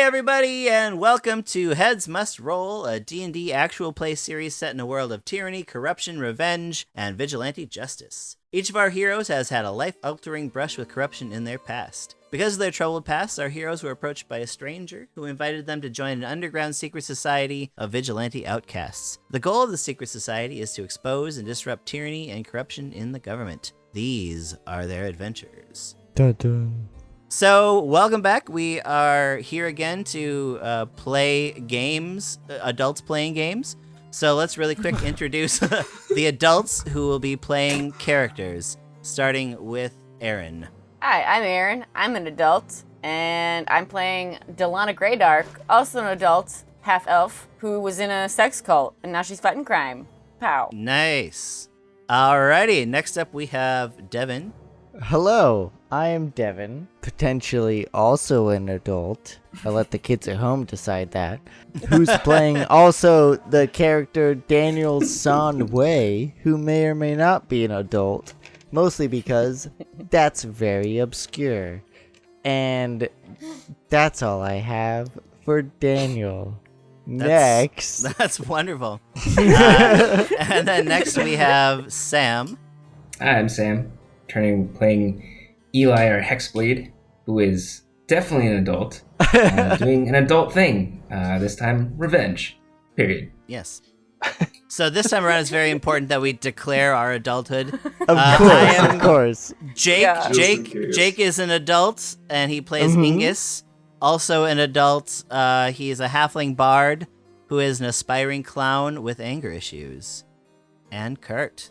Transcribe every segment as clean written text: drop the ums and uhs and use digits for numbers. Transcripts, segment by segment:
Hey everybody, and welcome to Heads Must Roll, a D&D actual play series set in a world of tyranny, corruption, revenge, and vigilante justice. Each of our heroes has had a life-altering brush with corruption in their past. Because of their troubled past, our heroes were approached by a stranger who invited them to join an underground secret society of vigilante outcasts. The goal of the secret society is to expose and disrupt tyranny and corruption in the government. These are their adventures. Dun-dun. So, welcome back. We are here again to play games, adults playing games. So let's really quick introduce the adults who will be playing characters, starting with Erin. Hi, I'm Erin. I'm an adult, and I'm playing Dalana Greydark, also an adult, half-elf, who was in a sex cult, and now she's fighting crime. Pow. Nice. Alrighty, next up we have Devin. Hello, I am Devin, potentially also an adult. I'll let the kids at home decide that. Who's playing also the character Daniel Sonway, who may or may not be an adult, mostly because that's very obscure. And that's all I have for Daniel. Next. That's wonderful. And then next we have Sam. Hi, I'm Sam, playing Eli, our Hexblade, who is definitely an adult, doing an adult thing, this time revenge, period. Yes. So this time around, it's very important that we declare our adulthood. Of course. Jake. Yeah. Jake is an adult, and he plays Ingus. Also an adult. He is a halfling bard who is an aspiring clown with anger issues. And Kurt.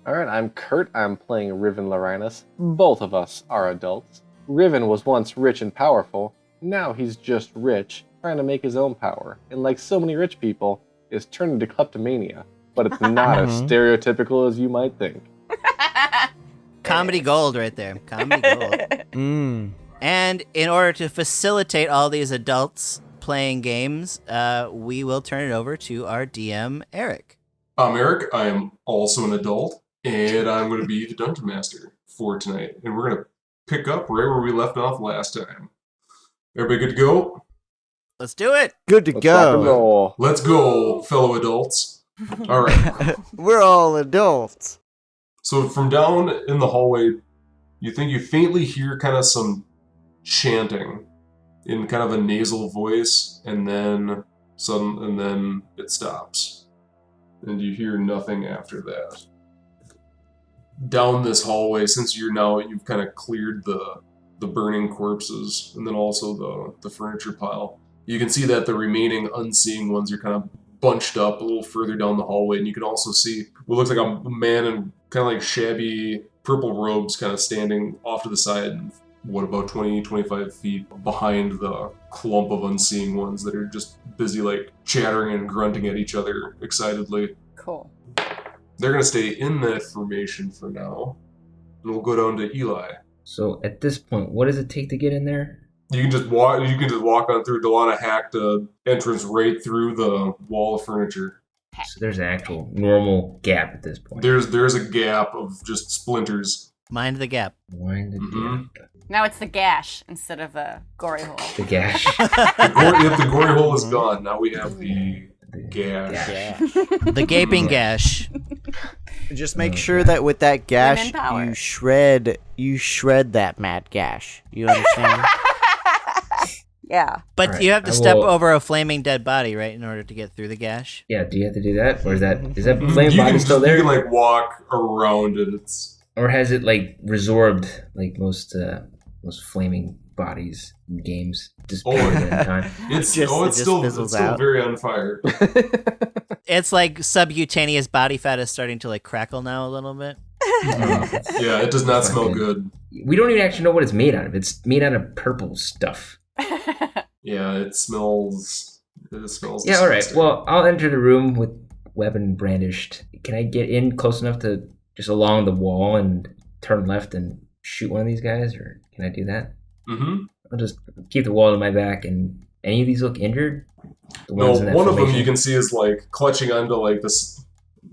Alright, I'm Kurt. I'm playing Riven Larinus. Both of us are adults. Riven was once rich and powerful. Now he's just rich, trying to make his own power. And like so many rich people, is turned into kleptomania. But it's not as stereotypical as you might think. Comedy gold right there. Comedy gold. And in order to facilitate all these adults playing games, we will turn it over to our DM, Eric. I'm Eric. I am also an adult, and I'm going to be the Dungeon Master for tonight. And we're going to pick up right where we left off last time. Everybody good to go? Let's do it. Good to Let's rock and go. roll. Let's go, fellow adults. All right. We're all adults. So from down in the hallway, you think you faintly hear kind of some chanting in kind of a nasal voice, and then it stops. And you hear nothing after that. Down this hallway, since you've kind of cleared the burning corpses, and then also the furniture pile, you can see that the remaining unseeing ones are kind of bunched up a little further down the hallway, and you can also see what looks like a man in kind of like shabby purple robes kind of standing off to the side, about 20, 25 feet behind the clump of unseeing ones that are just busy like chattering and grunting at each other excitedly. Cool. They're going to stay in that formation for now, and we'll go down to Eli. So at this point, what does it take to get in there? You can just walk on through. Dalana hacked an entrance right through the wall of furniture. So there's an actual normal gap at this point. There's a gap of just splinters. Mind the gap. Wind the gap. Now it's the gash instead of the gory hole. The gash. The gory hole is gone. Now we have the gash. The gaping gash. Just make sure that with that gash, Women power. you shred that mad gash. You understand? Yeah. But Alright, you have to I step will- over a flaming dead body, right, in order to get through the gash? Yeah, do you have to do that? Or is that You flame body can still You there? can like walk around it. It's Or has it like resorbed like most flaming bodies in games disappear in time? it's Just- it just still fizzles still out. very on fire. It's like subcutaneous body fat is starting to like crackle now a little bit. Yeah, it does not smell good. We don't even actually know what it's made out of. It's made out of purple stuff. Yeah, it smells. It smells. Yeah, all right. disgusting. Well, I'll enter the room with weapon brandished. Can I get in close enough to just along the wall and turn left and shoot one of these guys, or can I do that? Mm-hmm. I'll just keep the wall to my back. And any of these look injured? The No, ones in that one of them formation? you can see is like clutching onto like this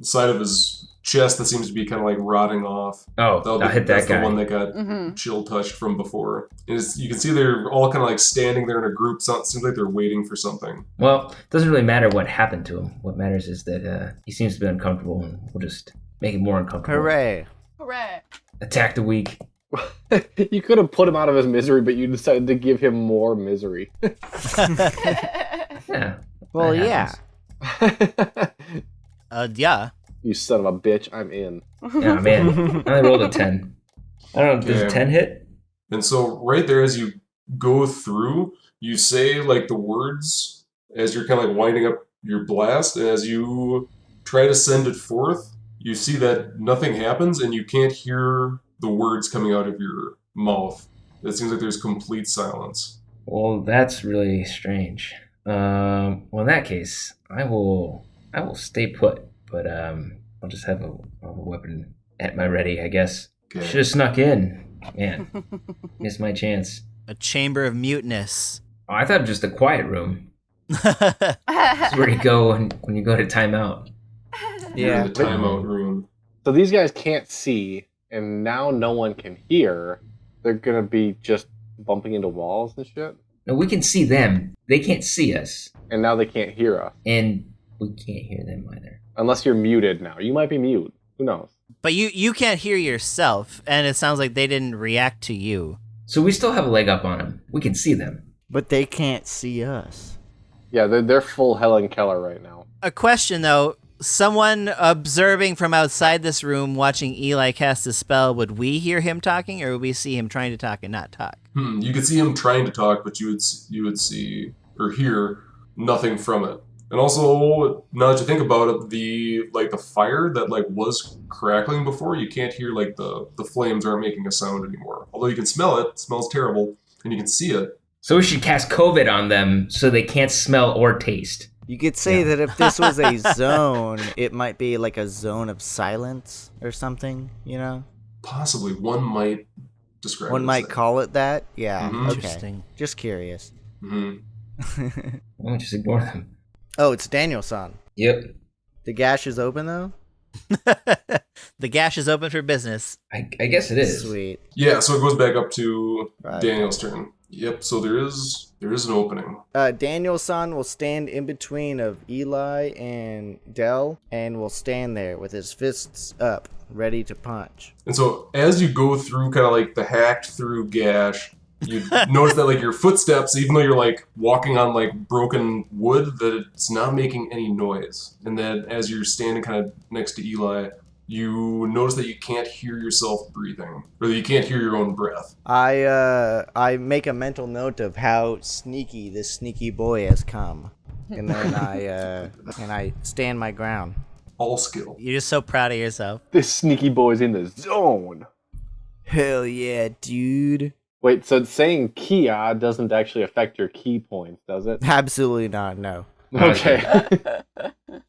side of his chest that seems to be kind of like rotting off. Oh, I'll hit that that's guy. the one that got chill touched from before. And you can see they're all kind of like standing there in a group. So it seems like they're waiting for something. Well, it doesn't really matter what happened to him. What matters is that he seems to be uncomfortable, and we'll just make it more uncomfortable. Hooray. Hooray. Attack the weak. You could have put him out of his misery, but you decided to give him more misery. Yeah. Well, yeah. Yeah. You son of a bitch, I'm in. Yeah, man. I only rolled a 10. I don't know, does a 10 hit? And so right there, as you go through, you say like the words as you're kind of like winding up your blast. And as you try to send it forth, you see that nothing happens and you can't hear the words coming out of your mouth. It seems like there's complete silence. Well, that's really strange. Well, in that case, I will stay put, but I'll just have a weapon at my ready, I guess. Okay. Should have snuck in. Man, missed my chance. A chamber of muteness. Oh, I thought it was just a quiet room. It's where you go when you go to timeout. You're Yeah. in the timeout room. So these guys can't see, and now no one can hear. They're gonna be just bumping into walls and shit. No, we can see them. They can't see us, And now they can't hear us. and we can't hear them either. Unless you're muted now. You might be mute. Who knows? But you can't hear yourself, and it sounds like they didn't react to you. So we still have a leg up on them. We can see them. But they can't see us. Yeah, they're full Helen Keller right now. A question, though. Someone observing from outside this room, watching Eli cast a spell, would we hear him talking, or would we see him trying to talk and not talk? You could see him trying to talk, but you would see or hear nothing from it. And also, now that you think about it, the fire that like was crackling before, you can't hear like the flames aren't making a sound anymore. Although you can smell it, it smells terrible, and you can see it. So we should cast COVID on them so they can't smell or taste. You could say that if this was a zone, it might be like a zone of silence or something, you know? Possibly one might describe. One it as might that. call it that? Yeah, Mhm. okay. Interesting. Just curious. Mhm. Why don't just ignore them? Oh, it's Daniel-san. Yep. The gash is open, though? The gash is open for business. I guess it is. Sweet. Yeah, so it goes back up to Right. Daniel's turn. Yep. So there is an opening. Daniel-san will stand in between of Eli and Dell and will stand there with his fists up, ready to punch. And so as you go through kind of like the hacked through gash, you notice that like your footsteps, even though you're like walking on like broken wood, that it's not making any noise. And then as you're standing kind of next to Eli, you notice that you can't hear yourself breathing, or that you can't hear your own breath. I make a mental note of how sneaky this sneaky boy has come. And then I stand my ground. All skill. You're just so proud of yourself. This sneaky boy's in the zone. Hell yeah, dude. Wait, so saying Kia doesn't actually affect your key points, does it? Absolutely not, no. Okay.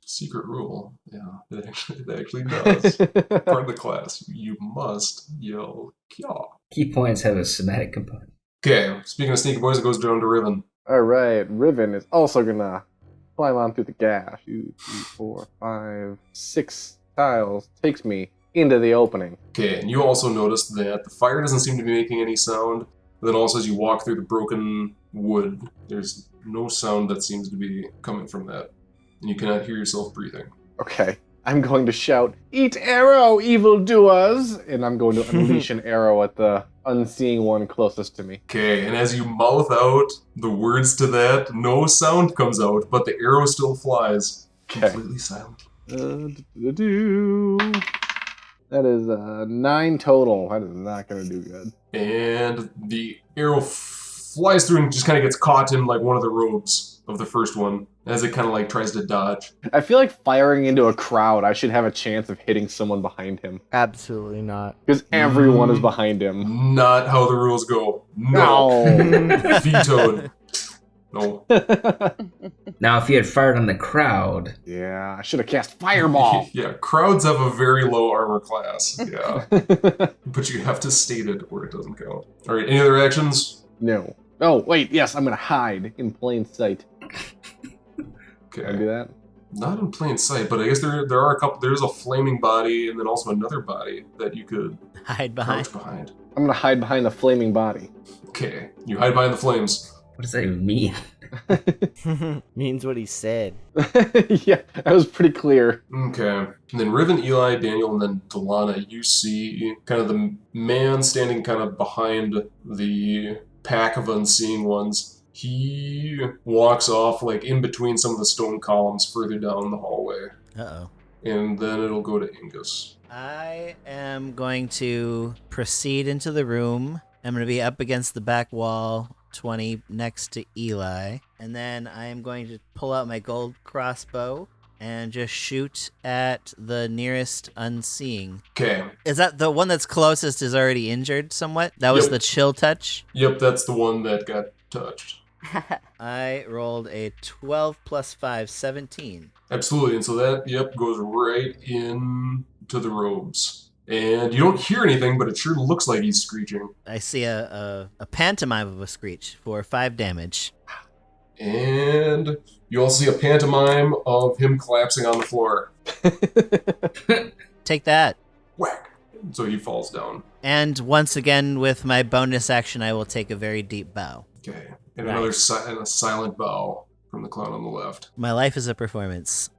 Secret rule. Yeah, it actually does. Part of the class. You must yell Kya. Key points have a somatic component. Okay, speaking of sneaky boys, it goes down to Riven. Alright, Riven is also gonna climb on through the gash. 2, 3, 4, 5, 6 tiles. Takes me into the opening. Okay, and you also noticed that the fire doesn't seem to be making any sound. But then also as you walk through the broken wood, there's no sound that seems to be coming from that. And you cannot hear yourself breathing. Okay. I'm going to shout, "Eat arrow, evildoers!" And I'm going to unleash an arrow at the unseeing one closest to me. Okay, and as you mouth out the words to that, no sound comes out, but the arrow still flies. Okay. Completely silent. That is 9 total. That is not going to do good. And the arrow flies through and just kind of gets caught in like one of the robes of the first one as it kind of like tries to dodge. I feel like firing into a crowd, I should have a chance of hitting someone behind him. Absolutely not. Because everyone is behind him. Not how the rules go. No. No. Vetoed. No. Now, if you had fired on the crowd, Yeah, I should have cast fireball. Yeah, crowds have a very low armor class. Yeah. But you have to state it or it doesn't count. Alright, any other actions? No. Oh, wait, yes, I'm going to hide in plain sight. Can I do Okay. that? Not in plain sight, but I guess there are a couple. There's a flaming body and then also another body that you could Hide behind. crouch behind. I'm gonna hide behind the flaming body. Okay, you hide behind the flames. What does that even mean? Means what he said. Yeah, that was pretty clear. Okay. And then Riven, Eli, Daniel, and then Dalana, you see kind of the man standing kind of behind the pack of unseeing ones. He walks off like in between some of the stone columns further down the hallway. Uh-oh. And then it'll go to Ingus. I am going to proceed into the room. I'm going to be up against the back wall, 20 next to Eli. And then I am going to pull out my gold crossbow and just shoot at the nearest unseeing. Okay. Is that the one that's closest is already injured somewhat? That was Yep. the chill touch? Yep, that's the one that got touched. I rolled a 12 plus 5, 17. Absolutely. And so that, goes right in to the robes. And you don't hear anything, but it sure looks like he's screeching. I see a pantomime of a screech for 5 damage. And you also see a pantomime of him collapsing on the floor. Take that. Whack! So he falls down. And once again, with my bonus action, I will take a very deep bow. Okay. And Nice. another silent bow from the clown on the left. My life is a performance.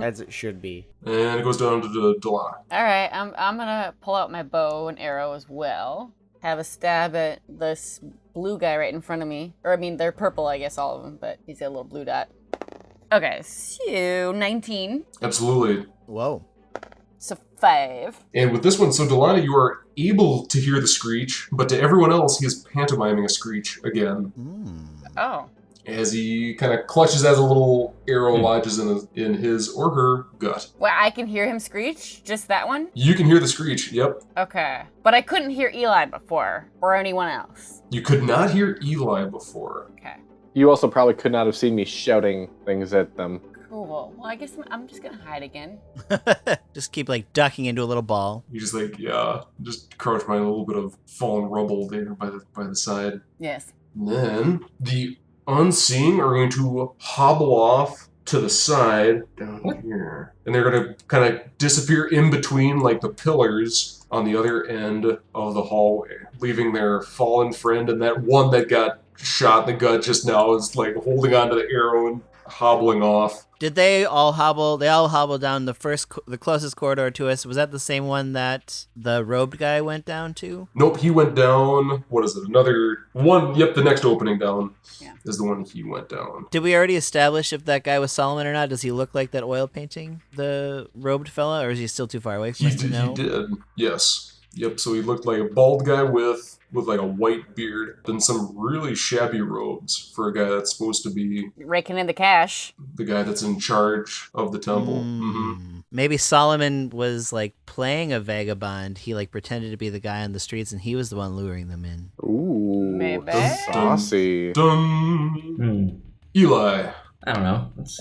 As it should be. And it goes down to the Dalana. All right, I'm gonna pull out my bow and arrow as well. Have a stab at this blue guy right in front of me. Or I mean, they're purple, I guess, all of them, but he's got a little blue dot. Okay, so 19. Absolutely. Whoa. So 5. And with this one, so Dalana, you are able to hear the screech, but to everyone else, he is pantomiming a screech again. Oh. As he kind of clutches as a little arrow lodges in his or her gut. Well, I can hear him screech? Just that one? You can hear the screech, yep. Okay. But I couldn't hear Eli before, or anyone else. You could not hear Eli before. Okay. You also probably could not have seen me shouting things at them. Cool. Well, I guess I'm just gonna hide again. Just keep like ducking into a little ball. You just just crouch behind a little bit of fallen rubble there by the side. Yes. And then the unseeing are going to hobble off to the side down here. And they're going to kind of disappear in between like the pillars on the other end of the hallway, leaving their fallen friend and that one that got shot in the gut just now is like holding onto the arrow and hobbling off. Did they all hobble? They all hobbled down the closest corridor to us. Was that the same one that the robed guy went down to? Nope, he went down. What is it? Another one. Yep, the next opening down is the one he went down. Did we already establish if that guy was Solomon or not? Does he look like that oil painting, the robed fella, or is he still too far away from us to know? He did. Yes. Yep. So he looked like a bald guy with like a white beard and some really shabby robes for a guy that's supposed to be raking in the cash. The guy that's in charge of the temple. Mm-hmm. Maybe Solomon was like playing a vagabond. He like pretended to be the guy on the streets and he was the one luring them in. Ooh. Maybe. Saucy. Dun. Eli. I don't know. Let's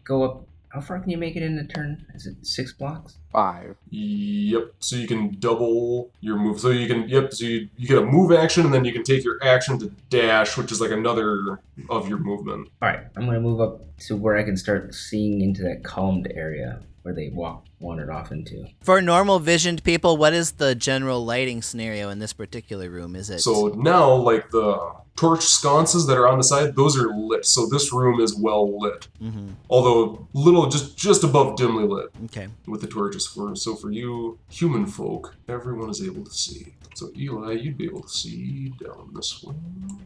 go up. How far can you make it in a turn? Is it 6 blocks? 5. Yep. So you can double your move. So you can, so you get a move action, and then you can take your action to dash, which is like another of your movement. All right. I'm going to move up to where I can start seeing into that columned area where they wandered off into. For normal visioned people, what is the general lighting scenario in this particular room? Is it? So now, like the torch sconces that are on the side, those are lit. So this room is well lit. Mm-hmm. Although little, just above dimly lit. Okay. With the torches. So for you human folk, everyone is able to see. So Eli, you'd be able to see down this way.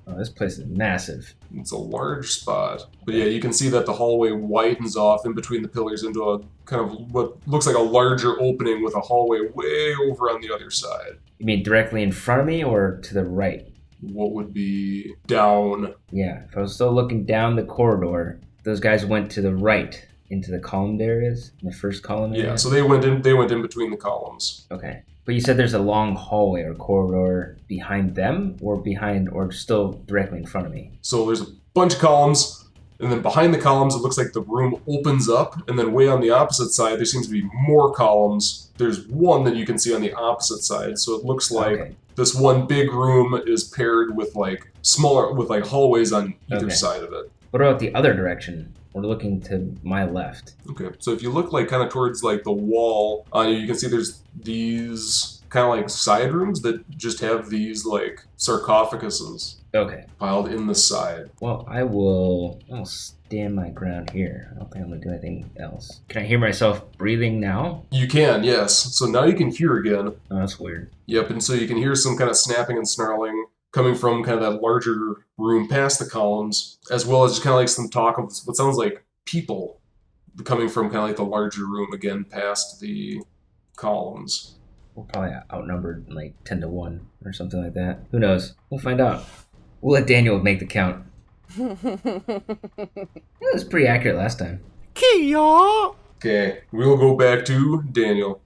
Oh, this place is massive. It's a large spot. But yeah, you can see that the hallway widens off in between the pillars into a kind of what looks like a larger opening with a hallway way over on the other side. You mean directly in front of me or to the right? What would be down? Yeah, if I was still looking down the corridor, those guys went to the right into the columned areas, in the first column area? Yeah, so they went in between the columns. Okay. But you said there's a long hallway or corridor behind them or still directly in front of me? So there's a bunch of columns, and then behind the columns, it looks like the room opens up, and then way on the opposite side, there seems to be more columns. There's one that you can see on the opposite side, so it looks like this one big room is paired with like smaller, with like hallways on either side of it. What about the other direction? we're looking to my left. Okay, so if you look like kind of towards like the wall, you can see there's these kind of like side rooms that just have these like sarcophaguses Okay. piled in the side. Well, I'll stand my ground here. I don't think I'm gonna do anything else. Can I hear myself breathing now? You can, yes. So now you can hear again. Oh, that's weird. Yep, and so you can hear some kind of snapping and snarling coming from kind of that larger room past the columns, as well as just kind of like some talk of what sounds like people coming from kind of like the larger room again past the columns. We're probably outnumbered like 10 to 1 or something like that. Who knows? We'll find out. We'll let Daniel make the count. It was pretty accurate last time. Okay, we'll go back to Daniel.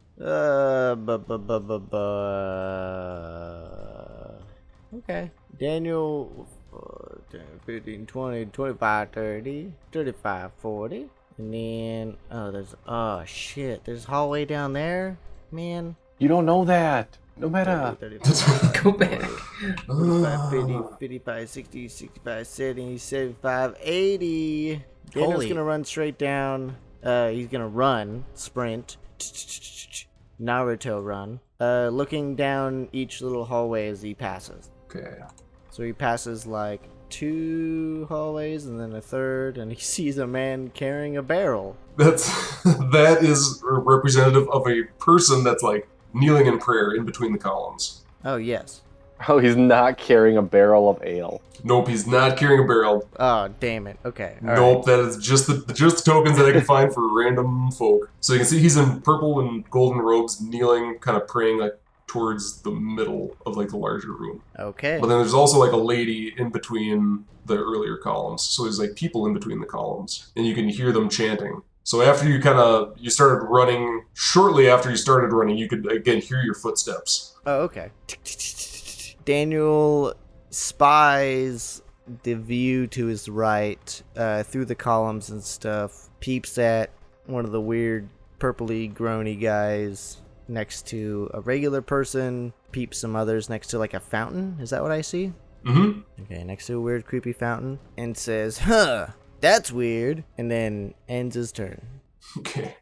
Okay. Daniel, 10, 15, 20, 25, 30, 35, 40. And then, there's a hallway down there, man. You don't know that. No matter. 30, Go back. 45, 50, 55, 60, 65, 70, 75, 80. Daniel's Holy. gonna run straight down. He's gonna run, sprint, Naruto run, looking down each little hallway as he passes. Okay. So he passes like 2 hallways and then a third, and he sees a man carrying a barrel. That is representative of a person that's like kneeling in prayer in between the columns. Oh, yes. Oh, he's not carrying a barrel of ale. Nope, he's not carrying a barrel. Oh, damn it. Okay. All Nope, right. that is just the tokens that I can find for random folk. So you can see he's in purple and golden robes, kneeling, kind of praying like towards the middle of like the larger room. Okay. But then there's also like a lady in between the earlier columns. So there's like people in between the columns, and you can hear them chanting. So after you started running, shortly after you started running, you could again hear your footsteps. Oh, okay. Daniel spies the view to his right through the columns and stuff, peeps at one of the weird purpley groany guys next to a regular person, peeps some others next to like a fountain. Is that what I see? Mm-hmm. Okay, next to a weird creepy fountain, and says, "Huh, that's weird," and then ends his turn. Okay.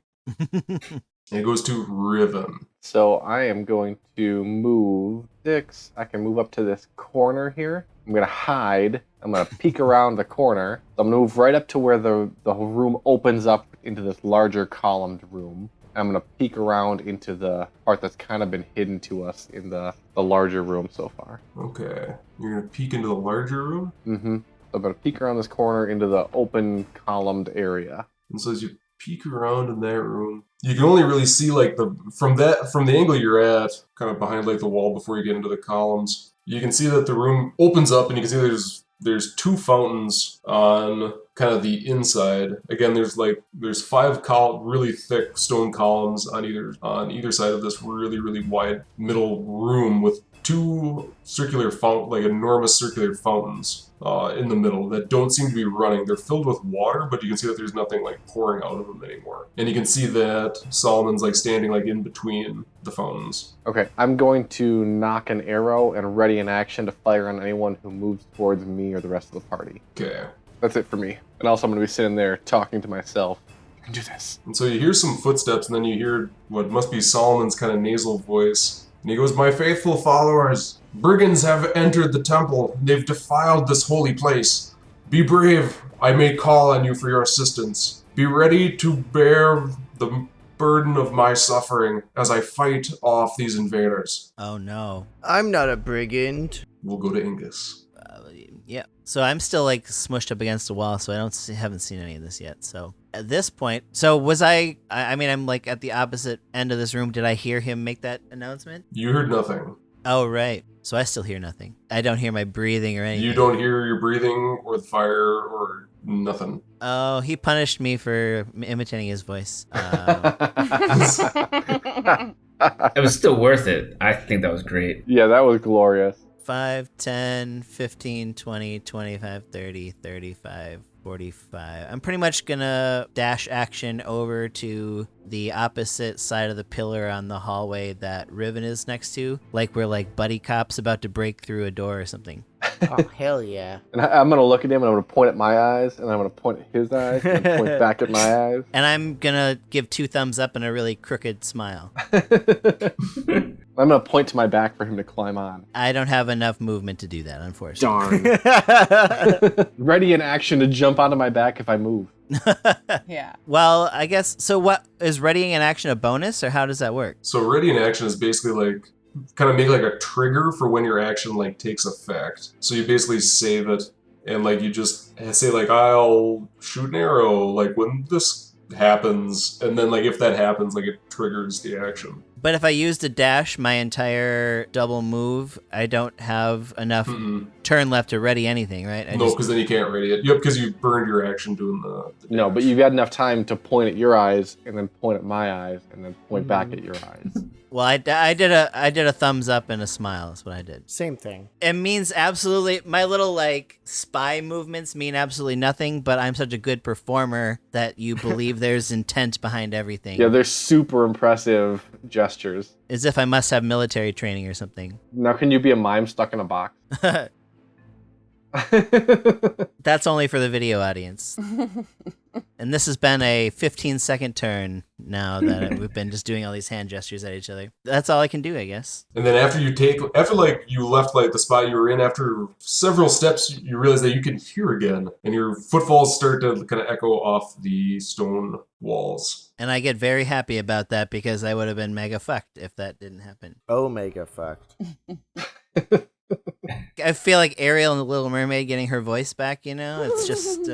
And it goes to Riven. So I am going to move 6. I can move up to this corner here. I'm going to hide. I'm going to peek around the corner. So I'm going to move right up to where the room opens up into this larger columned room. I'm going to peek around into the part that's kind of been hidden to us in the larger room so far. Okay. You're going to peek into the larger room? Mm-hmm. So I'm going to peek around this corner into the open columned area. And so as you peek around in that room, you can only really see like from the angle you're at, kind of behind like the wall before you get into the columns, you can see that the room opens up, and you can see there's 2 fountains on kind of the inside. Again, there's 5 really thick stone columns on either side of this really, really wide middle room with 2 enormous circular fountains in the middle that don't seem to be running. They're filled with water, but you can see that there's nothing like pouring out of them anymore. And you can see that Solomon's like standing like in between the fountains. Okay, I'm going to knock an arrow and ready an action to fire on anyone who moves towards me or the rest of the party. Okay. That's it for me. And also I'm going to be sitting there talking to myself. I can do this. And so you hear some footsteps, and then you hear what must be Solomon's kind of nasal voice. And he goes, "My faithful followers, brigands have entered the temple. They've defiled this holy place. Be brave. I may call on you for your assistance. Be ready to bear the burden of my suffering as I fight off these invaders." Oh no. I'm not a brigand. We'll go to Ingus. Yeah. So I'm still like smushed up against the wall, so haven't seen any of this yet. So at this point, so was I mean, I'm like at the opposite end of this room. Did I hear him make that announcement? You heard nothing. Oh, right. So I still hear nothing. I don't hear my breathing or anything. You don't hear your breathing or the fire or nothing. Oh, he punished me for imitating his voice. It was still worth it. I think that was great. Yeah, that was glorious. 5, 10, 15, 20, 25, 30, 35, 45. I'm pretty much gonna dash action over to the opposite side of the pillar on the hallway that Riven is next to. Like we're like buddy cops about to break through a door or something. Oh, hell yeah. And I'm going to look at him and I'm going to point at my eyes and I'm going to point at his eyes and point back at my eyes. And I'm gonna give 2 thumbs up and a really crooked smile. I'm going to point to my back for him to climb on. I don't have enough movement to do that, unfortunately. Darn. Ready in action to jump onto my back if I move. Yeah. Well, I guess, so what, is readying an action a bonus, or how does that work? So ready in action is basically like, kind of make like a trigger for when your action like takes effect. So you basically save it, and like you just say like, I'll shoot an arrow, like when this happens, and then like if that happens, like it triggers the action. But if I used a dash my entire double move, I don't have enough turn left to ready anything, right? No, because then you can't ready it. Yep, because you burned your action doing the No, but you've got enough time to point at your eyes and then point at my eyes and then point back at your eyes. Well, I did a thumbs up and a smile. That's what I did. Same thing. It means absolutely, my little like spy movements mean absolutely nothing, but I'm such a good performer that you believe there's intent behind everything. Yeah, they're super impressive gestures. As if I must have military training or something. Now can you be a mime stuck in a box? That's only for the video audience. And this has been a 15-second turn now that we've been just doing all these hand gestures at each other. That's all I can do, I guess. And then after like you left like the spot you were in, after several steps, you realize that you can hear again, and your footfalls start to kind of echo off the stone walls. And I get very happy about that because I would have been mega fucked if that didn't happen. Omega fucked. I feel like Ariel in The Little Mermaid getting her voice back, you know? It's just,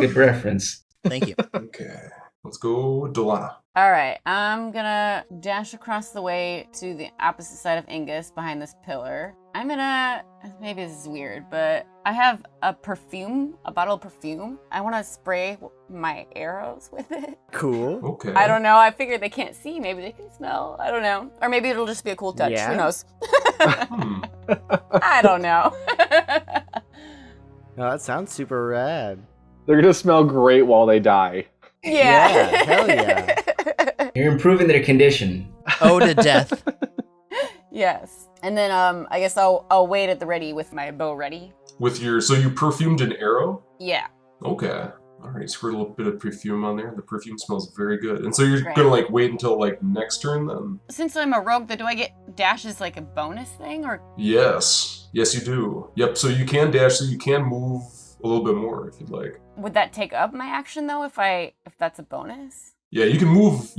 Good reference. Thank you. Okay, let's go Dalana. All right, I'm gonna dash across the way to the opposite side of Ingus behind this pillar. I'm gonna, maybe this is weird, but I have a bottle of perfume. I want to spray my arrows with it. Cool. Okay. I don't know. I figured they can't see. Maybe they can smell. I don't know. Or maybe it'll just be a cool touch. Yeah. Who knows? I don't know. Oh, that sounds super rad. They're gonna smell great while they die. Yeah. Hell yeah. You're improving their condition. Oh, to death. Yes. And then I guess I'll wait at the ready with my bow ready. So you perfumed an arrow? Yeah. Okay. All right, squirt a little bit of perfume on there. The perfume smells very good. And so you're Great. gonna like wait until like next turn then? Since I'm a rogue, do I get dashes like a bonus thing or? Yes. Yes, you do. Yep, so you can dash, so you can move a little bit more if you'd like. Would that take up my action though if that's a bonus? Yeah, you can move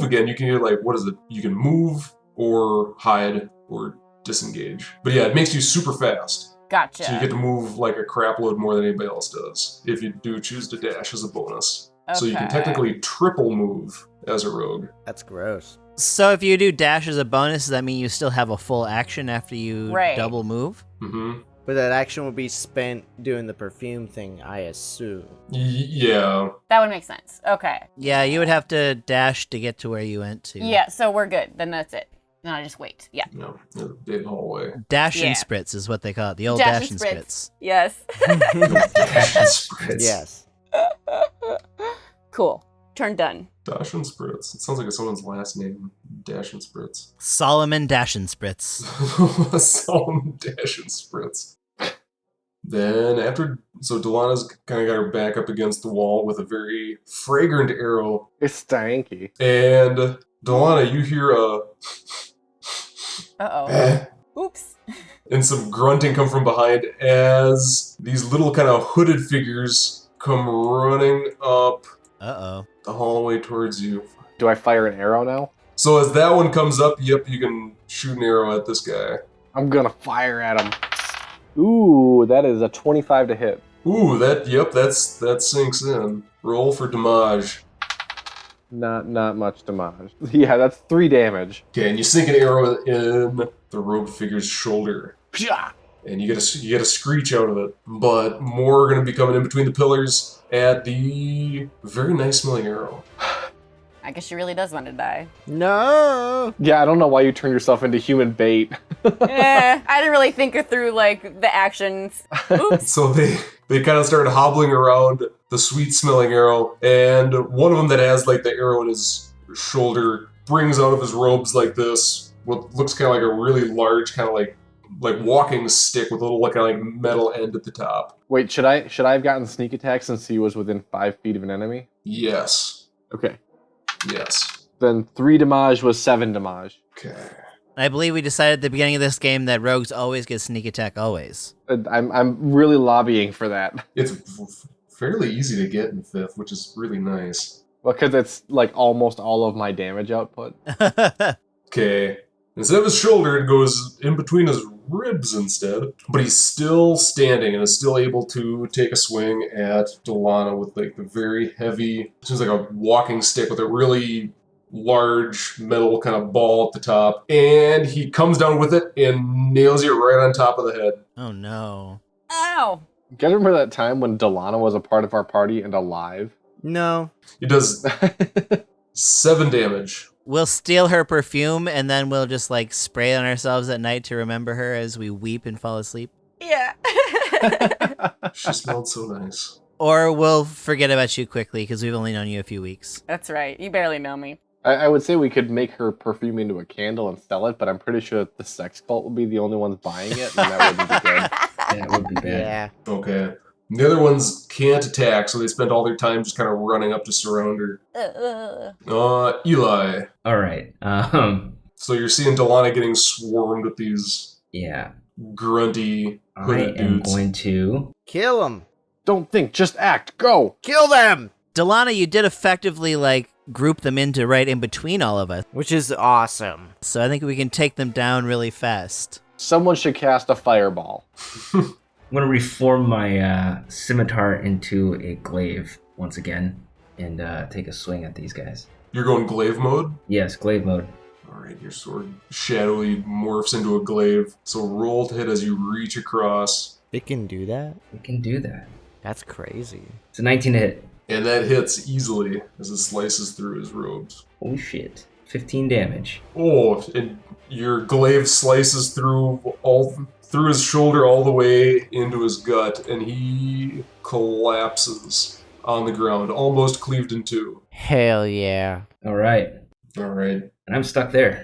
again. You can either like, what is it? You can move or hide or disengage. But yeah, it makes you super fast. Gotcha. So you get to move like a crap load more than anybody else does if you do choose to dash as a bonus. So you can Okay. technically triple move as a rogue. That's gross. So if you do dash as a bonus, does that mean you still have a full action after you Right. double move? Mm-hmm. But that action will be spent doing the perfume thing, I assume. Yeah. That would make sense. Okay. Yeah, you would have to dash to get to where you went to. Yeah, so we're good. Then that's it. Then I just wait. Yeah. No, the big hallway. Dash Yeah. and spritz is what they call it. The old Dash dash, and and spritz. spritz. Yes. Spritz. Yes. Cool. Turn done. Dash and Spritz. It sounds like someone's last name. Dash and Spritz. Solomon Dash and Spritz. Solomon Dash and Spritz. Then so Dalana's kind of got her back up against the wall with a very fragrant arrow. It's stanky. And Dalana, you hear Uh-oh. Oops. and some grunting come from behind as these little kind of hooded figures come running up Uh-oh. the hallway towards you. Do I fire an arrow now? So as that one comes up, yep, you can shoot an arrow at this guy. I'm gonna fire at him. Ooh, that is a 25 to hit. Ooh, that sinks in. Roll for damage. Not much damage. Yeah, that's 3 damage. Okay, and you sink an arrow in the rogue figure's shoulder. And you get a screech out of it. But more are going to be coming in between the pillars at the very nice smelling arrow. I guess she really does want to die. No! Yeah, I don't know why you turned yourself into human bait. I didn't really think it through, like, the actions. Oops. So they kind of started hobbling around the sweet smelling arrow, and one of them that has like the arrow in his shoulder brings out of his robes like this what looks kind of like a really large kind of like walking stick with a little kind of like metal end at the top. Wait, should I have gotten sneak attack since he was within 5 feet of an enemy? Yes. Okay. Yes. Then 3 damage was 7 damage. Okay. I believe we decided at the beginning of this game that rogues always get sneak attack, always. I'm really lobbying for that. It's fairly easy to get in 5th, which is really nice. Well, because it's like almost all of my damage output. Okay. Instead of his shoulder, it goes in between his ribs instead. But he's still standing and is still able to take a swing at Dalana with like the very heavy, seems like a walking stick with a really large metal kind of ball at the top. And he comes down with it and nails you right on top of the head. Oh no. Ow! You guys remember that time when Dalana was a part of our party and alive? No. He does 7 damage. We'll steal her perfume and then we'll just like spray it on ourselves at night to remember her as we weep and fall asleep. Yeah. She smelled so nice. Or we'll forget about you quickly because we've only known you a few weeks. That's right. You barely know me. I would say we could make her perfume into a candle and sell it, but I'm pretty sure the sex cult would be the only ones buying it, and that wouldn't be good. Yeah, it would be bad. Yeah. Okay. The other ones can't attack, so they spend all their time just kind of running up to surround her. Eli. All right. So you're seeing Dalana getting swarmed with these Yeah. grunty I hooded am dudes. going to. Kill them. Don't think, just act. Go. Kill them. Dalana, you did effectively like group them into right in between all of us. Which is awesome. So I think we can take them down really fast. Someone should cast a fireball. I'm going to reform my scimitar into a glaive once again and take a swing at these guys. You're going glaive mode? Yes, glaive mode. Alright, your sword shadowly morphs into a glaive. So roll to hit as you reach across. It can do that? We can do that. That's crazy. It's a 19 to hit. And that hits easily as it slices through his robes. Holy shit. 15 damage. Oh, and your glaive slices through his shoulder all the way into his gut, and he collapses on the ground, almost cleaved in two. Hell yeah. All right. Alright. And I'm stuck there.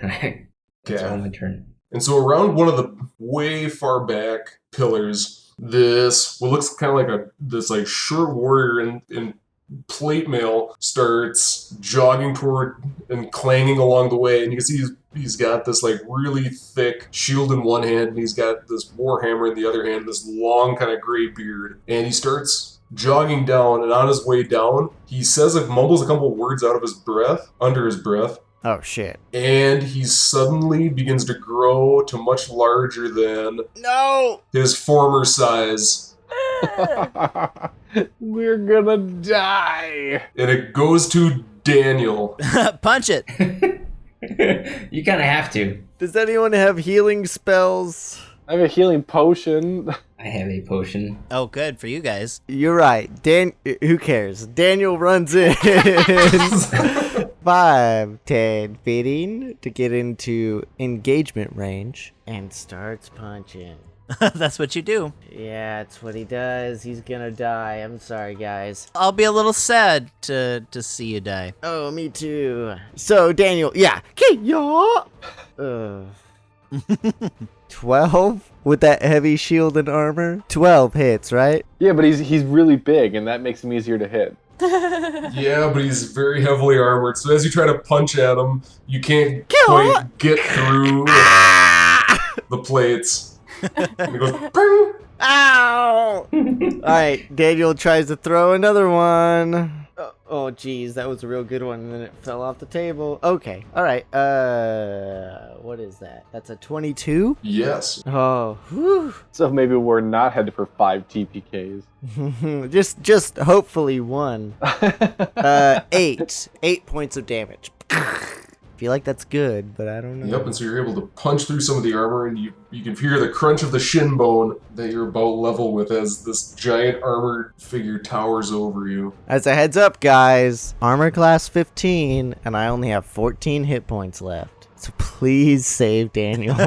That's Okay. all my turn. And so around one of the way far back pillars, this what looks kind of like this short warrior in plate mail starts jogging toward and clanging along the way, and you can see he's got this like really thick shield in one hand, and he's got this warhammer in the other hand, this long kind of gray beard, and he starts jogging down, and on his way down, he mumbles a couple words under his breath. Oh shit. And he suddenly begins to grow to much larger than his former size. We're gonna die. And it goes to Daniel. Punch it! You kind of have to. Does anyone have healing spells? I have a healing potion. I have a potion. Oh, good for you guys. You're right. Who cares? Daniel runs in 5, 10 feet to get into engagement range and starts punching. That's what you do. Yeah, that's what he does. He's gonna die. I'm sorry, guys. I'll be a little sad to see you die. Oh, me too. So, Daniel, yeah. Okay, yeah. 12 with that heavy shield and armor? 12 hits, right? Yeah, but he's really big, and that makes him easier to hit. Yeah, but he's very heavily armored, so as you try to punch at him, you can't quite get through the plates. And it goes, "Ping!" Ow! Alright, Daniel tries to throw another one. Oh, geez, that was a real good one, and then it fell off the table. Okay, alright, what is that? That's a 22? Yes. Oh, whew. So maybe we're not headed for 5 TPKs. just hopefully one. 8 points of damage. Feel like that's good, but I don't know. Yep, and so you're able to punch through some of the armor, and you can hear the crunch of the shin bone that you're about level with as this giant armored figure towers over you. As a heads up, guys, armor class 15, and I only have 14 hit points left. So please save Daniel.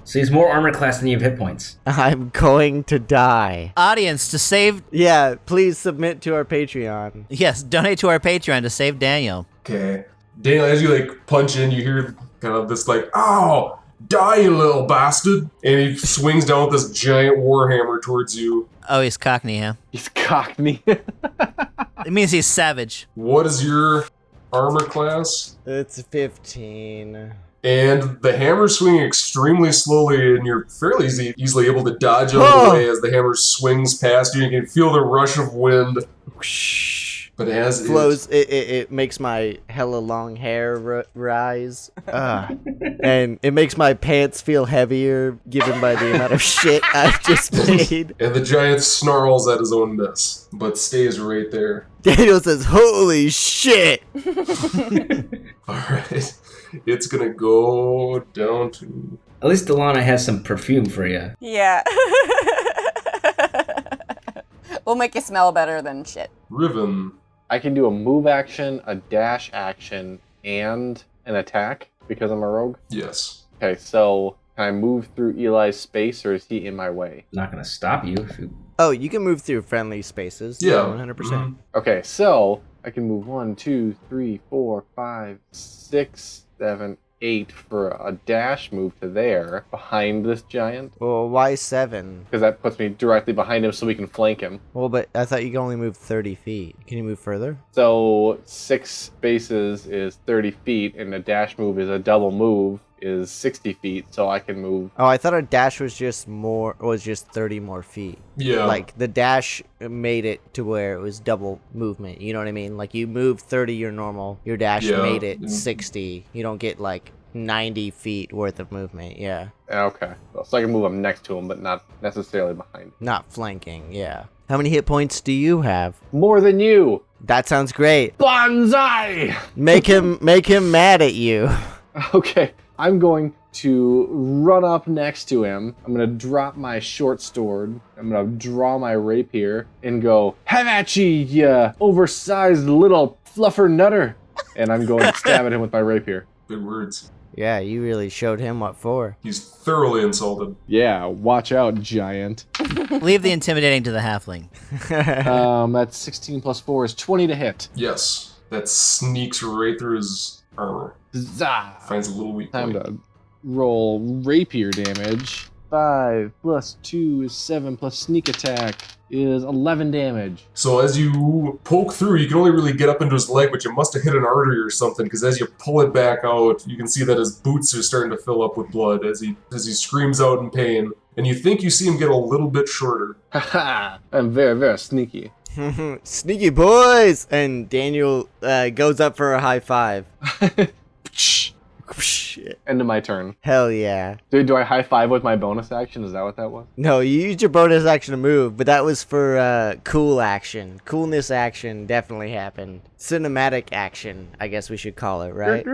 So he's more armor class than you have hit points. I'm going to die. Audience, to save... Yeah, please submit to our Patreon. Yes, donate to our Patreon to save Daniel. Okay. Daniel, as you punch in, you hear kind of this like, oh, die, you little bastard. And he swings down with this giant warhammer towards you. Oh, he's Cockney, huh? He's Cockney. It means he's savage. What is your armor class? It's 15. And the hammer's swinging extremely slowly, and you're fairly easily able to dodge out of the way as the hammer swings past you. You can feel the rush of wind. But as Flows, it makes my hella long hair rise. And it makes my pants feel heavier, given by the amount of shit I've just made. And the giant snarls at his own mess, but stays right there. Daniel says, holy shit! Alright. It's gonna go down to... At least Dalana has some perfume for you. Yeah. We'll make you smell better than shit. Riven. I can do a move action, a dash action, and an attack because I'm a rogue. Yes. Okay, so can I move through Eli's space, or is he in my way? Not gonna stop you if you... Oh, you can move through friendly spaces. Yeah. 100%. Okay, so I can move 1, 2, 3, 4, 5, 6, 7, 8 for a dash move to there, behind this giant. Well, why 7? Because that puts me directly behind him so we can flank him. Well, but I thought you could only move 30 feet. Can you move further? So 6 spaces is 30 feet, and a dash move is a double move, is 60 feet, so I can move. Oh, I thought a dash was just 30 more feet. Yeah. Like, the dash made it to where it was double movement. You know what I mean? Like, you move 30 your normal. Your dash Yeah. made it 60. You don't get, like, 90 feet worth of movement. Yeah. Okay, so I can move up next to him, but not necessarily behind him. Not flanking. Yeah. How many hit points do you have? More than you! That sounds great. Bonsai! Make him mad at you. Okay, I'm going to run up next to him. I'm going to drop my short sword. I'm going to draw my rapier and go, have at ye, you oversized little fluffer nutter. And I'm going to stab at him with my rapier. Big words. Yeah, you really showed him what for. He's thoroughly insulted. Yeah, watch out, giant. Leave the intimidating to the halfling. That's 16 plus 4 is 20 to hit. Yes. That sneaks right through his armor. Zah! Finds a little weak Time point. to roll rapier damage. 5 plus 2 is 7 plus sneak attack is 11 damage. So as you poke through, you can only really get up into his leg, but you must have hit an artery or something, because as you pull it back out, you can see that his boots are starting to fill up with blood as he screams out in pain. And you think you see him get a little bit shorter. Haha! I'm very, very sneaky. Sneaky boys! And Daniel goes up for a high five. End of my turn. Hell yeah. Do I high five with my bonus action? Is that what that was? No, you used your bonus action to move, but that was for cool action. Coolness action definitely happened. Cinematic action, I guess we should call it, right?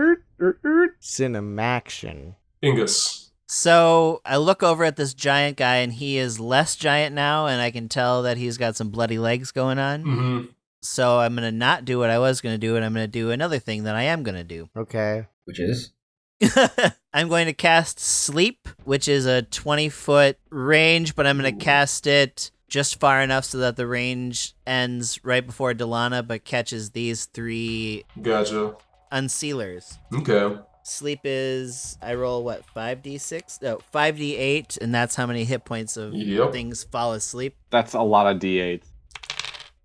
Cinemaction. Ingus. So I look over at this giant guy, and he is less giant now, and I can tell that he's got some bloody legs going on. Mm-hmm. So I'm going to not do what I was going to do, and I'm going to do another thing that I am going to do. Okay. Which is? I'm going to cast Sleep, which is a 20-foot range, but I'm going to cast it just far enough so that the range ends right before Dalana, but catches these 3 Gotcha. unsealers. Okay. Sleep is, I roll what, 5d6? No, 5d8, and that's how many hit points of things fall asleep. That's a lot of d8s.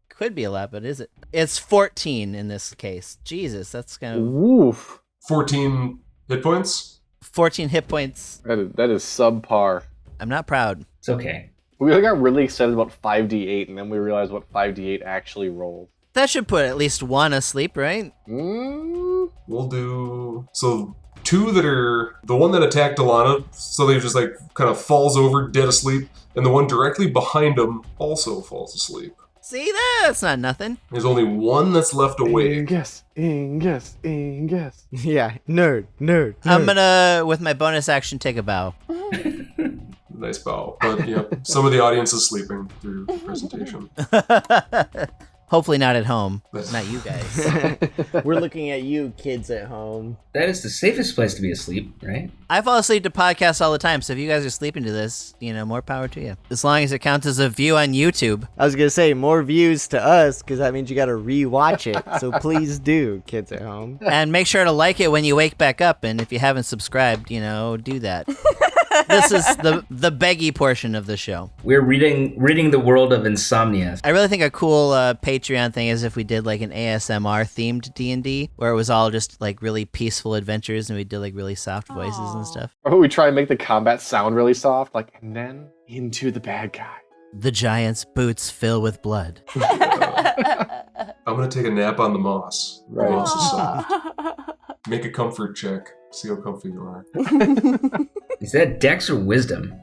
Could be a lot, but is it? It's 14 in this case. Jesus, that's kind of... Woof. 14 hit points? 14 hit points. That is subpar. I'm not proud. It's okay. We got really excited about 5d8, and then we realized what 5d8 actually rolled. That should put at least 1 asleep, right? We'll do... So 2 that are... The one that attacked Dalana, so they just like kind of falls over dead asleep, and the one directly behind him also falls asleep. See, that's not nothing. There's only 1 that's left awake. Ingus. Yeah, nerd. I'm gonna, with my bonus action, take a bow. Nice bow. But yeah, some of the audience is sleeping through the presentation. Hopefully not at home. Not you guys. We're looking at you, kids at home. That is the safest place to be asleep, right? I fall asleep to podcasts all the time, so if you guys are sleeping to this, more power to you. As long as it counts as a view on YouTube. I was gonna say more views to us, because that means you gotta rewatch it. So please do, kids at home. And make sure to like it when you wake back up, and if you haven't subscribed, do that. This is the beggy portion of the show. We're ridding the world of insomnia. I really think a cool Patreon thing is if we did like an ASMR themed D&D where it was all just like really peaceful adventures and we did like really soft voices and stuff. Or we try and make the combat sound really soft, and then into the bad guy. The giant's boots fill with blood. I'm gonna take a nap on the moss. The Right. moss is soft. Make a comfort check. See how comfy you are. Is that Dex or Wisdom?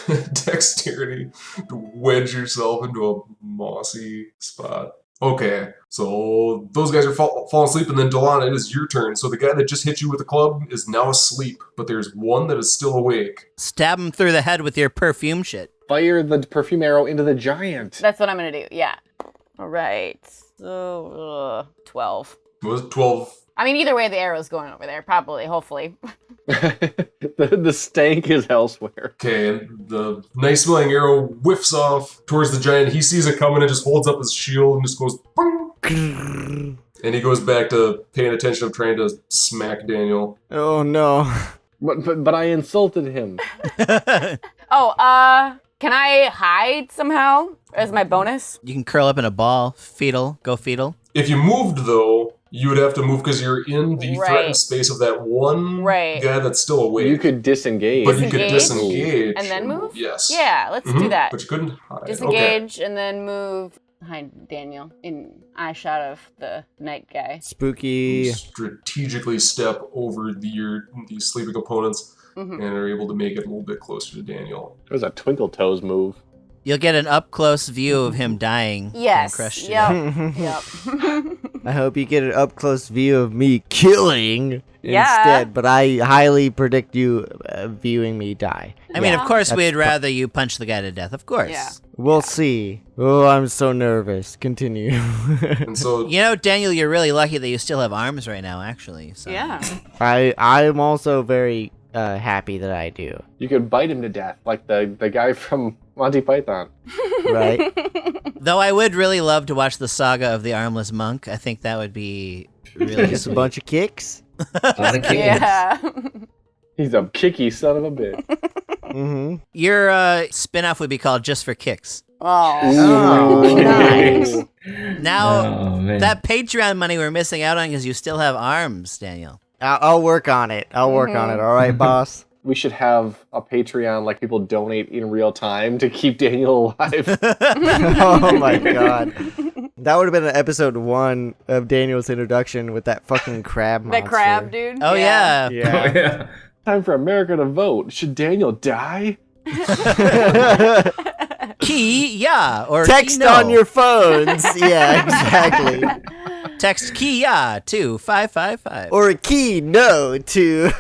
Dexterity to wedge yourself into a mossy spot. Okay, so those guys are falling asleep, and then Dalana, it is your turn. So the guy that just hit you with the club is now asleep, but there's one that is still awake. Stab him through the head with your perfume shit. Fire the perfume arrow into the giant. That's what I'm going to do. Yeah. All right. So, 12. Was it 12? I mean, either way, the arrow's going over there, probably, hopefully. the stank is elsewhere. Okay, and the nice smelling arrow whiffs off towards the giant. He sees it coming and just holds up his shield and just goes boing. And he goes back to paying attention of trying to smack Daniel. Oh no. But I insulted him. Can I hide somehow as my bonus? You can curl up in a ball. Go fetal. If you moved, though, you would have to move because you're in the threatened space of that one guy that's still awake. You could disengage. But you could disengage. And then move? Yes. Yeah, let's do that. But you couldn't hide. Disengage and then move behind Daniel in eye shot of the night guy. Spooky. You strategically step over the sleeping opponents and are able to make it a little bit closer to Daniel. It was a Twinkle Toes move. You'll get an up-close view of him dying. Yes. Crushed Yep. I hope you get an up-close view of me killing instead, but I highly predict you viewing me die. I mean, of course, we'd rather you punch the guy to death. Of course. Yeah. We'll see. Oh, I'm so nervous. Continue. And so, Daniel, you're really lucky that you still have arms right now, actually. So. Yeah. I'm also very happy that I do. You could bite him to death, like the guy from Monty Python. Right? Though I would really love to watch the saga of the Armless Monk. I think that would be really Just a sweet. bunch of kicks. A lot of kicking. Yeah. He's a kicky son of a bitch. Mm-hmm. Your spin-off would be called Just for Kicks. Oh, nice. Now, Oh, man. that Patreon money we're missing out on because you still have arms, Daniel. I'll work on it. All right, boss? We should have a Patreon like people donate in real time to keep Daniel alive. Oh my god. That would have been episode 1 of Daniel's introduction with that fucking crab monster. That crab, dude. Oh, yeah. Oh, Yeah. yeah. Time for America to vote. Should Daniel die? Key, yeah. Or Text key, no. on your phones. Yeah, exactly. Text key, yeah, to 555. Or a key no to...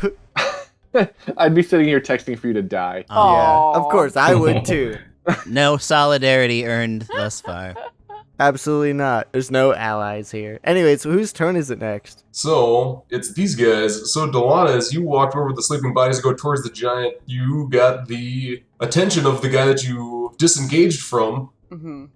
I'd be sitting here texting for you to die. Yeah, Aw. of course, I would too. No solidarity earned thus far. Absolutely not. There's no allies here. Anyway, so whose turn is it next? So, it's these guys. So, Dalana, as you walked over the sleeping bodies to go towards the giant, you got the attention of the guy that you disengaged from,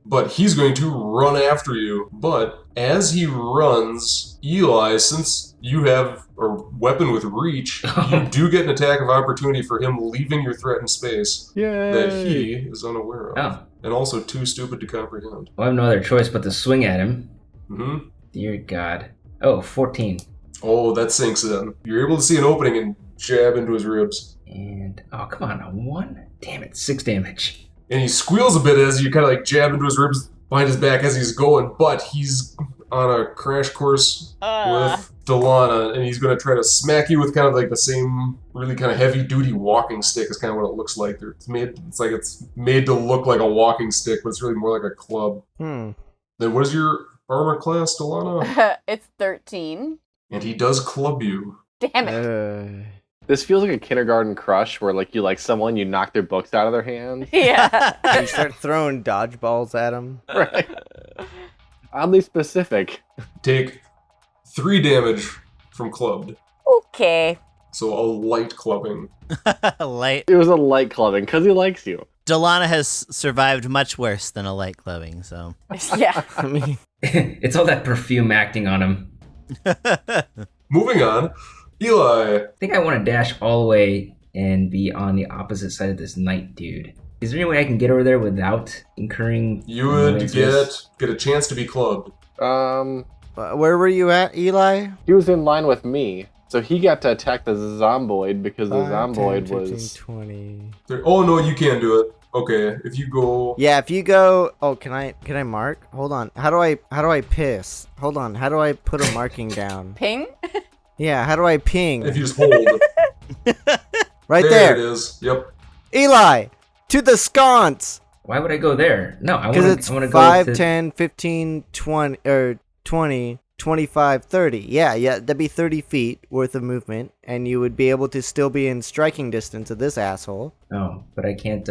but he's going to run after you. But as he runs, Eli, since you have a weapon with reach, you do get an attack of opportunity for him leaving your threatened space Yay! that he is unaware of. Oh. And also too stupid to comprehend. Well, I have no other choice but to swing at him. Mm-hmm. Dear God. Oh, 14. Oh, that sinks in. You're able to see an opening and jab into his ribs. And, oh, come on, a 1? Damn it, 6 damage. And he squeals a bit as you kind of like jab into his ribs behind his back as he's going, but he's on a crash course with Dalana, and he's going to try to smack you with kind of like the same really kind of heavy-duty walking stick is kind of what it looks like. It's made to look like a walking stick, but it's really more like a club. Then what is your armor class, Dalana? It's 13. And he does club you. Damn it. This feels like a kindergarten crush where like you like someone, you knock their books out of their hands. Yeah. You start throwing dodgeballs at him. Right. Oddly specific. Take 3 damage from clubbed. Okay. So a light clubbing. Light. It was a light clubbing because he likes you. Dalana has survived much worse than a light clubbing, so. Yeah. I mean, It's all that perfume acting on him. Moving on. Eli. I think I want to dash all the way and be on the opposite side of this knight dude. Is there any way I can get over there without incurring You would annoyances? get a chance to be clubbed. where were you at, Eli? He was in line with me, so he got to attack the zomboid because the 5, 10, zomboid 15, was. 20. Oh no, you can't do it. Okay, if you go. Yeah, if you go, oh, can I mark? Hold on. How do I piss? Hold on. How do I put a marking down? Ping? Yeah, how do I ping? If you just hold. Right There there. it is. Yep. Eli, to the sconce. Why would I go there? No, I Because want it's to go 5, to... 10, 15, 20, or 20, 25, 30. Yeah, that'd be 30 feet worth of movement, and you would be able to still be in striking distance of this asshole. Oh, but I can't,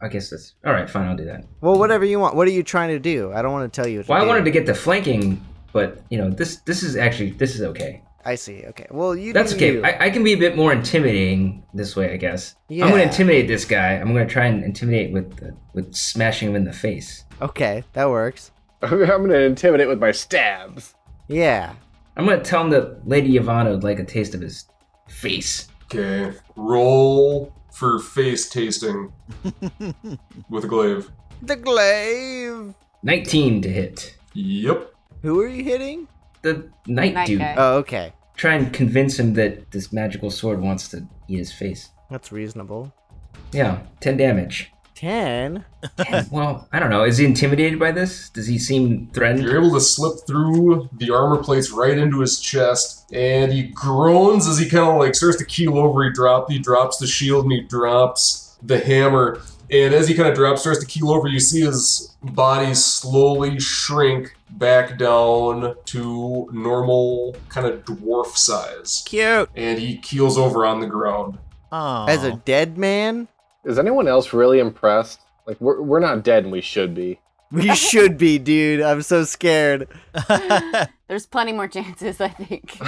I guess that's... Alright, fine, I'll do that. Well, whatever you want. What are you trying to do? I don't want to tell you what to Well, I do. wanted to get the flanking, but, this is okay. I see. Okay. Well, you That's do okay. you. I can be a bit more intimidating this way, I guess. Yeah. I'm going to intimidate this guy. I'm going to try and intimidate with smashing him in the face. Okay, that works. I'm gonna intimidate with my stabs. Yeah. I'm going to tell him that Lady Ivana would like a taste of his face. Okay. Roll for face tasting with a glaive. The glaive. 19 to hit. Yep. Who are you hitting? The knight Knight dude. guy. Oh, okay. Try and convince him that this magical sword wants to eat his face. That's reasonable. Yeah, 10 damage. 10? Well, I don't know. Is he intimidated by this? Does he seem threatened? You're able to slip through the armor plates right into his chest, and he groans as he kind of like starts to keel over. He drops the shield and he drops the hammer. And as he kind of starts to keel over, you see his body slowly shrink back down to normal kind of dwarf size. Cute. And he keels over on the ground. Oh. As a dead man? Is anyone else really impressed? Like, we're not dead and we should be. We should be, dude. I'm so scared. There's plenty more chances, I think.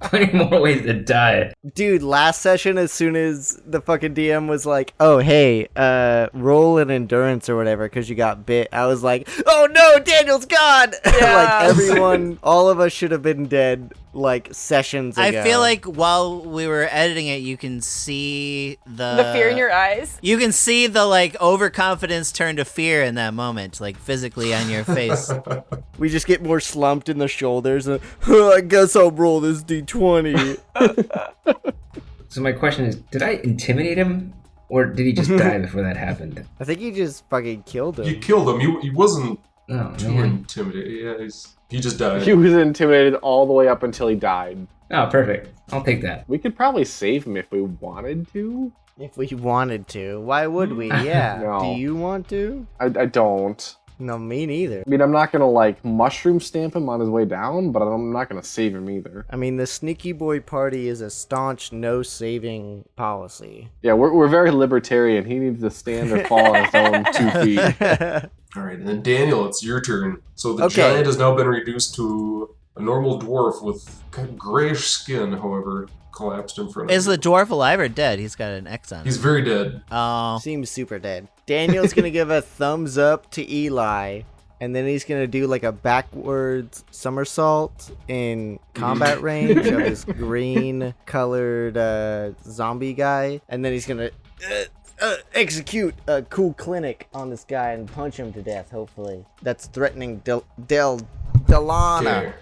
Plenty more ways to die. Dude, last session, as soon as the fucking DM was like, oh, hey, roll an endurance or whatever because you got bit, I was like, oh no, Daniel's gone! Like, everyone, all of us should have been dead, like, sessions ago. I feel like while we were editing it, you can see The fear in your eyes. You can see the, like, overconfidence turn to fear in that moment, like, physically on your face. We just get more slumped in the shoulders and, I guess I'll roll this d20. So my question is, did I intimidate him? Or did he just die before that happened? I think you just fucking killed him. You killed him. He wasn't Oh, too man. intimidated. Yeah, he just died. He was intimidated all the way up until he died. Oh, perfect. I'll take that. We could probably save him if we wanted to. If we wanted to. Why would we? Yeah. No. Do you want to? I don't. No, me neither. I mean, I'm not gonna like mushroom stamp him on his way down, but I'm not gonna save him either. I mean, the Sneaky Boy Party is a staunch no-saving policy. Yeah, we're very libertarian. He needs to stand or fall on his own 2 feet. All right, and then Daniel, it's your turn. So the Okay. giant has now been reduced to a normal dwarf with kind of grayish skin, however, collapsed in front of Is you. the dwarf alive or dead? He's got an X on He's him. very dead. Oh. Seems super dead. Daniel's gonna give a thumbs up to Eli, and then he's gonna do like a backwards somersault in combat range of this green-colored zombie guy, and then he's gonna execute a cool clinic on this guy and punch him to death. Hopefully, that's threatening Dalana. Okay.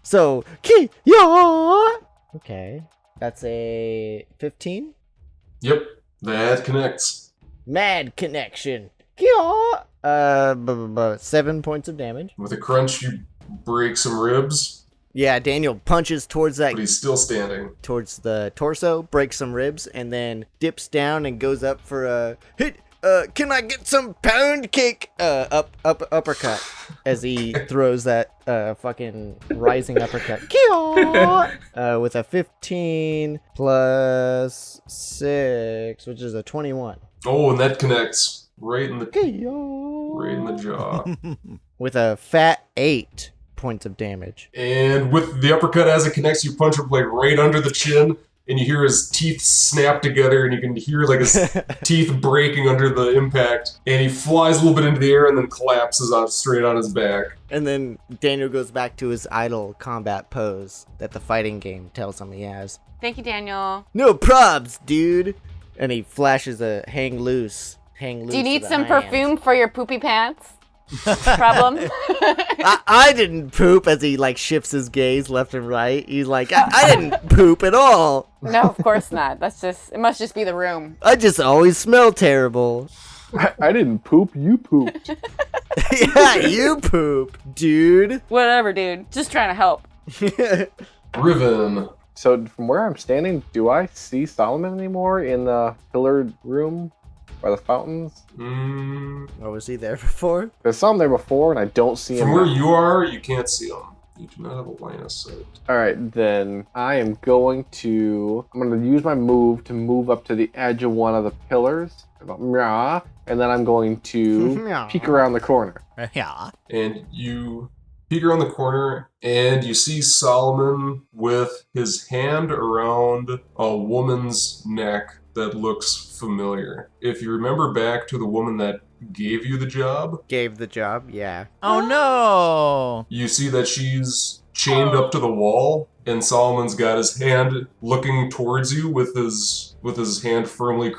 So, Kia! Okay, that's a 15. Yep, that connects. Mad connection. Kia! 7 points of damage. With a crunch, you break some ribs, Yeah, Daniel punches towards but he's still standing. towards the torso, breaks some ribs, and then dips down and goes up for a hit. Can I get some pound cake? Uppercut as he throws that fucking rising uppercut. Kia! With a 15 plus 6, which is a 21. Oh, and that connects right in the Kia! right in the jaw. With a fat 8 points of damage. And with the uppercut as it connects, you punch him like right under the chin, and you hear his teeth snap together, and you can hear like his teeth breaking under the impact. And he flies a little bit into the air and then collapses out straight on his back. And then Daniel goes back to his idle combat pose that the fighting game tells him he has. Thank you, Daniel. No probs, dude. And he flashes a hang loose. Do you need some perfume for your poopy pants? Problem? I didn't poop, as he like shifts his gaze left and right. He's like, I didn't poop at all. No, of course not. It must just be the room. I just always smell terrible. I didn't poop, you pooped. Yeah, you poop, dude. Whatever, dude. Just trying to help. Riven. So from where I'm standing, do I see Solomon anymore in the pillared room by the fountains? Or was he there before? I saw him there before, and I don't see him. From where you are, you can't see him. You do not have a line of sight. All right, then I'm going to use my move to move up to the edge of one of the pillars. And then I'm going to peek around the corner. Yeah. And you peek around the corner, and you see Solomon with his hand around a woman's neck that looks familiar. If you remember back to the woman that gave you the job, Yeah. Oh no! you see that she's chained up to the wall, and Solomon's got his hand looking towards you with his hand firmly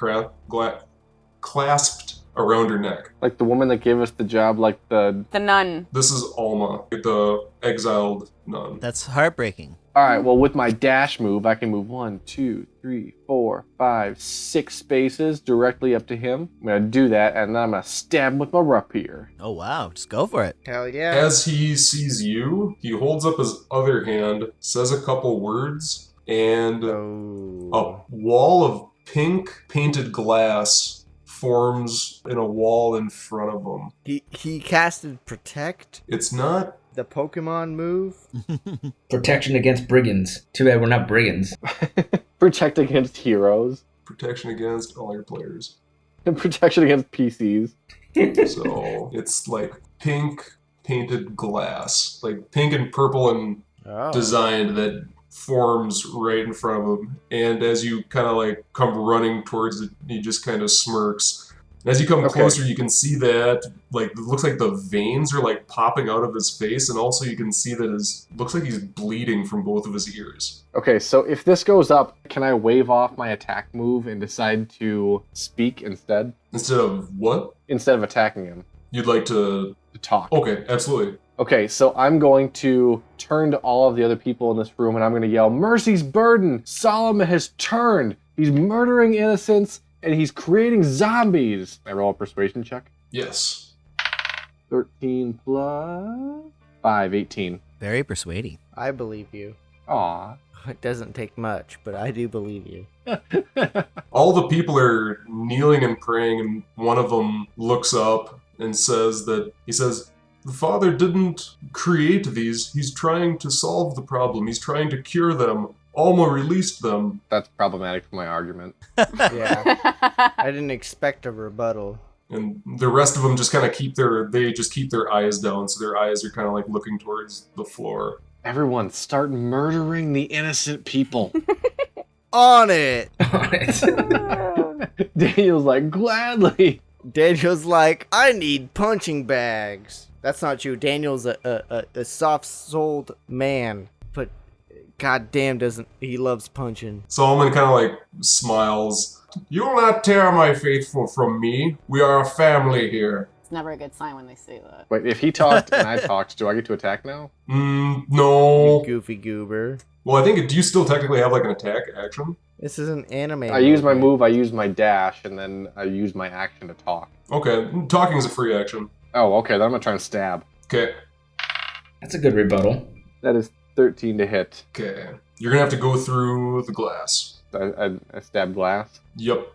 clasped around her neck. Like the woman that gave us the job, like the... The nun. This is Alma, the exiled nun. That's heartbreaking. All right, well, with my dash move, I can move 1, 2, 3, 4, 5, 6 spaces directly up to him. I'm going to do that, and then I'm going to stab him with my rapier. Oh wow, just go for it. Hell yeah. As he sees you, he holds up his other hand, says a couple words, and a wall of pink painted glass forms in a wall in front of him. He casted Protect, It's not... the Pokemon move. Protection against brigands. Too bad we're not brigands. Protect against heroes. protection against all your players. And protection against PCs. So it's like pink painted glass, like pink and purple and designed that forms right in front of him. And as you kind of like come running towards it, he just kind of smirks. And as you come closer, you can see that like it looks like the veins are like popping out of his face, and also you can see that looks like he's bleeding from both of his ears. Okay, so if this goes up, can I wave off my attack move and decide to speak instead? Instead of what? Instead of attacking him. You'd like to talk. Okay, absolutely. Okay, so I'm going to turn to all of the other people in this room and I'm going to yell, "Mercy's burden! Solomon has turned! He's murdering innocents and he's creating zombies!" I roll a persuasion check. Yes. 13 plus 5, 18. Very persuading. I believe you. Aw. It doesn't take much, but I do believe you. All the people are kneeling and praying, and one of them looks up and says, "The Father didn't create these. He's trying to solve the problem. He's trying to cure them. Alma released them." That's problematic for my argument. Yeah. I didn't expect a rebuttal. And the rest of them just kind of keep their eyes down, so their eyes are kind of like looking towards the floor. Everyone, start murdering the innocent people. On it! Daniel's like, gladly. Daniel's like, I need punching bags. That's not you. Daniel's a soft-souled man, but goddamn doesn't he loves punching. Solomon kind of like smiles. "You'll not tear my faithful from me. We are a family here." It's never a good sign when they say that. Wait, if he talked and I talked, do I get to attack now? No. You goofy goober. Well, I think, do you still technically have like an attack action? This is an anime. I use my move, I use my dash, and then I use my action to talk. Okay, talking is a free action. Oh, okay, then I'm gonna try and stab. Okay. That's a good rebuttal. That is 13 to hit. Okay. You're gonna have to go through the glass. I stab glass. Yep.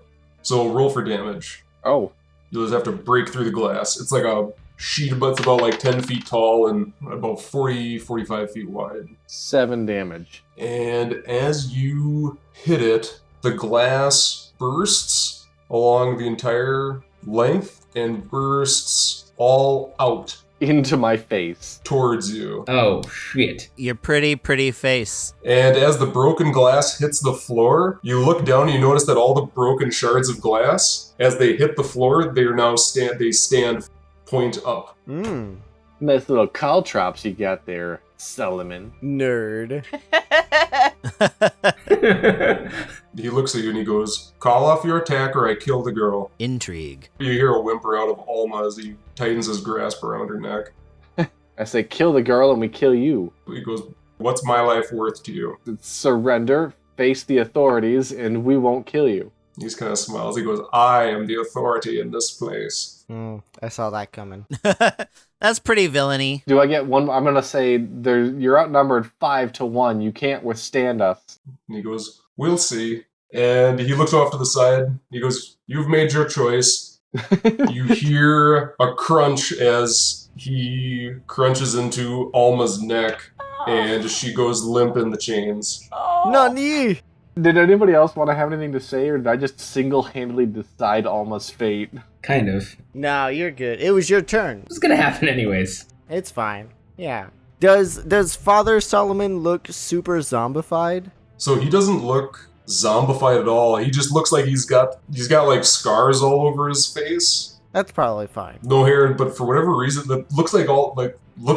So roll for damage. Oh. You'll just have to break through the glass. It's like a sheet, but it's about like 10 feet tall and about 45 feet wide. 7 damage. And as you hit it, the glass bursts along the entire length and bursts all out Into my face. towards you. Oh, shit. Your pretty face. And as the broken glass hits the floor, you look down and you notice that all the broken shards of glass, as they hit the floor, they are now stand point up. Nice little caltrops you got there, Solomon. Nerd. He looks at you and he goes, "Call off your attack or I kill the girl." Intrigue. You hear a whimper out of Alma as he tightens his grasp around her neck. I say, kill the girl and we kill you. He goes, "What's my life worth to you?" Surrender, face the authorities, and we won't kill you. He just kind of smiles. He goes, "I am the authority in this place." I saw that coming. That's pretty villainy. Do I get one? I'm gonna say you're outnumbered 5-1. You can't withstand us. And he goes, "We'll see." And he looks off to the side. He goes, "You've made your choice." You hear a crunch as he crunches into Alma's neck, and she goes limp in the chains. Nani! Did anybody else want to have anything to say, or did I just single-handedly decide Alma's fate? Kind of. No, you're good. It was your turn. It was gonna happen anyways. It's fine. Yeah. Does Father Solomon look super zombified? So he doesn't look zombified at all. He just looks like he's got like scars all over his face. That's probably fine. No hair, but for whatever reason, that looks like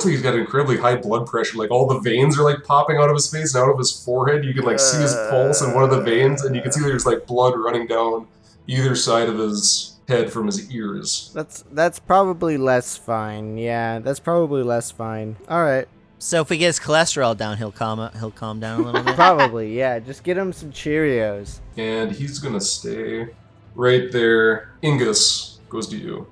he's got incredibly high blood pressure. Like all the veins are like popping out of his face and out of his forehead. You can like see his pulse in one of the veins, and you can see there's like blood running down either side of his head from his ears. That's probably less fine. Yeah, that's probably less fine. All right. So if we get his cholesterol down, he'll calm down a little bit. Probably, yeah. Just get him some Cheerios. And he's gonna stay right there. Ingus, goes to you.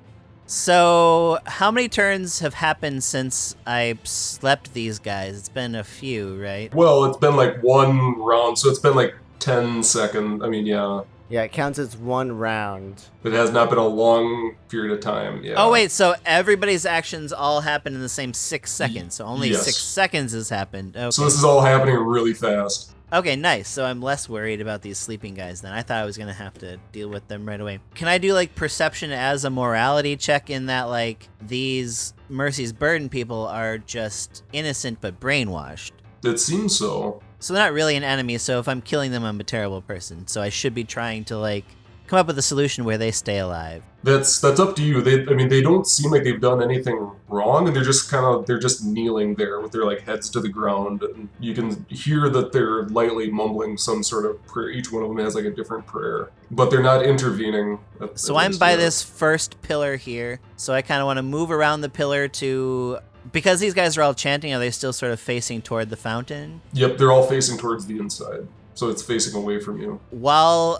So how many turns have happened since I slept these guys? It's been a few, right? Well, it's been like one round, so it's been like 10 seconds. I mean, yeah. Yeah, it counts as one round. It has not been a long period of time, yeah. Oh, wait, so everybody's actions all happen in the same 6 seconds, so only Yes. 6 seconds has happened. Okay. So this is all happening really fast. Okay, nice. So I'm less worried about these sleeping guys then. I thought I was going to have to deal with them right away. Can I do, like, perception as a morality check in that, like, these Mercy's Burden people are just innocent but brainwashed? It seems so. So they're not really an enemy, so if I'm killing them, I'm a terrible person. So I should be trying to, like, come up with a solution where they stay alive. That's up to you. They don't seem like they've done anything wrong, and they're just kneeling there with their like heads to the ground, and you can hear that they're lightly mumbling some sort of prayer. Each one of them has like a different prayer, but they're not intervening. So I'm by this first pillar here, so I kind of want to move around the pillar to... Because these guys are all chanting, are they still sort of facing toward the fountain? Yep, they're all facing towards the inside. So it's facing away from you. While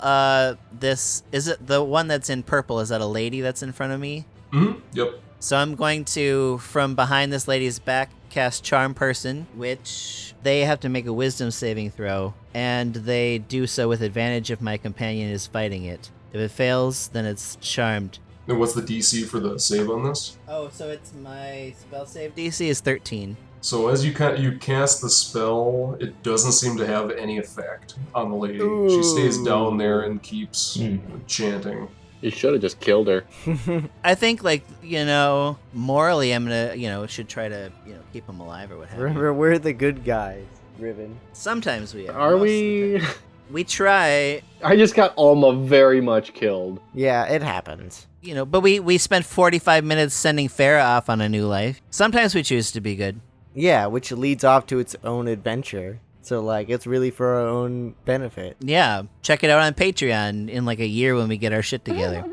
is it the one that's in purple? Is that a lady that's in front of me? Mm-hmm. Yep. So I'm going to, from behind this lady's back, cast Charm Person, which they have to make a wisdom saving throw, and they do so with advantage if my companion is fighting it. If it fails, then it's charmed. And what's the DC for the save on this? Oh, so it's my spell save DC is 13. So as you cast the spell, it doesn't seem to have any effect on the lady. Ooh. She stays down there and keeps chanting. You should have just killed her. I think, like, morally, I'm gonna, should try to, keep them alive or what have you. Remember, we're the good guys, Riven. Sometimes we are. Are we? We try. I just got Alma very much killed. Yeah, it happens. But we spent 45 minutes sending Farah off on a new life. Sometimes we choose to be good. Yeah, which leads off to its own adventure. So, like, it's really for our own benefit. Yeah, check it out on Patreon in like a year when we get our shit together.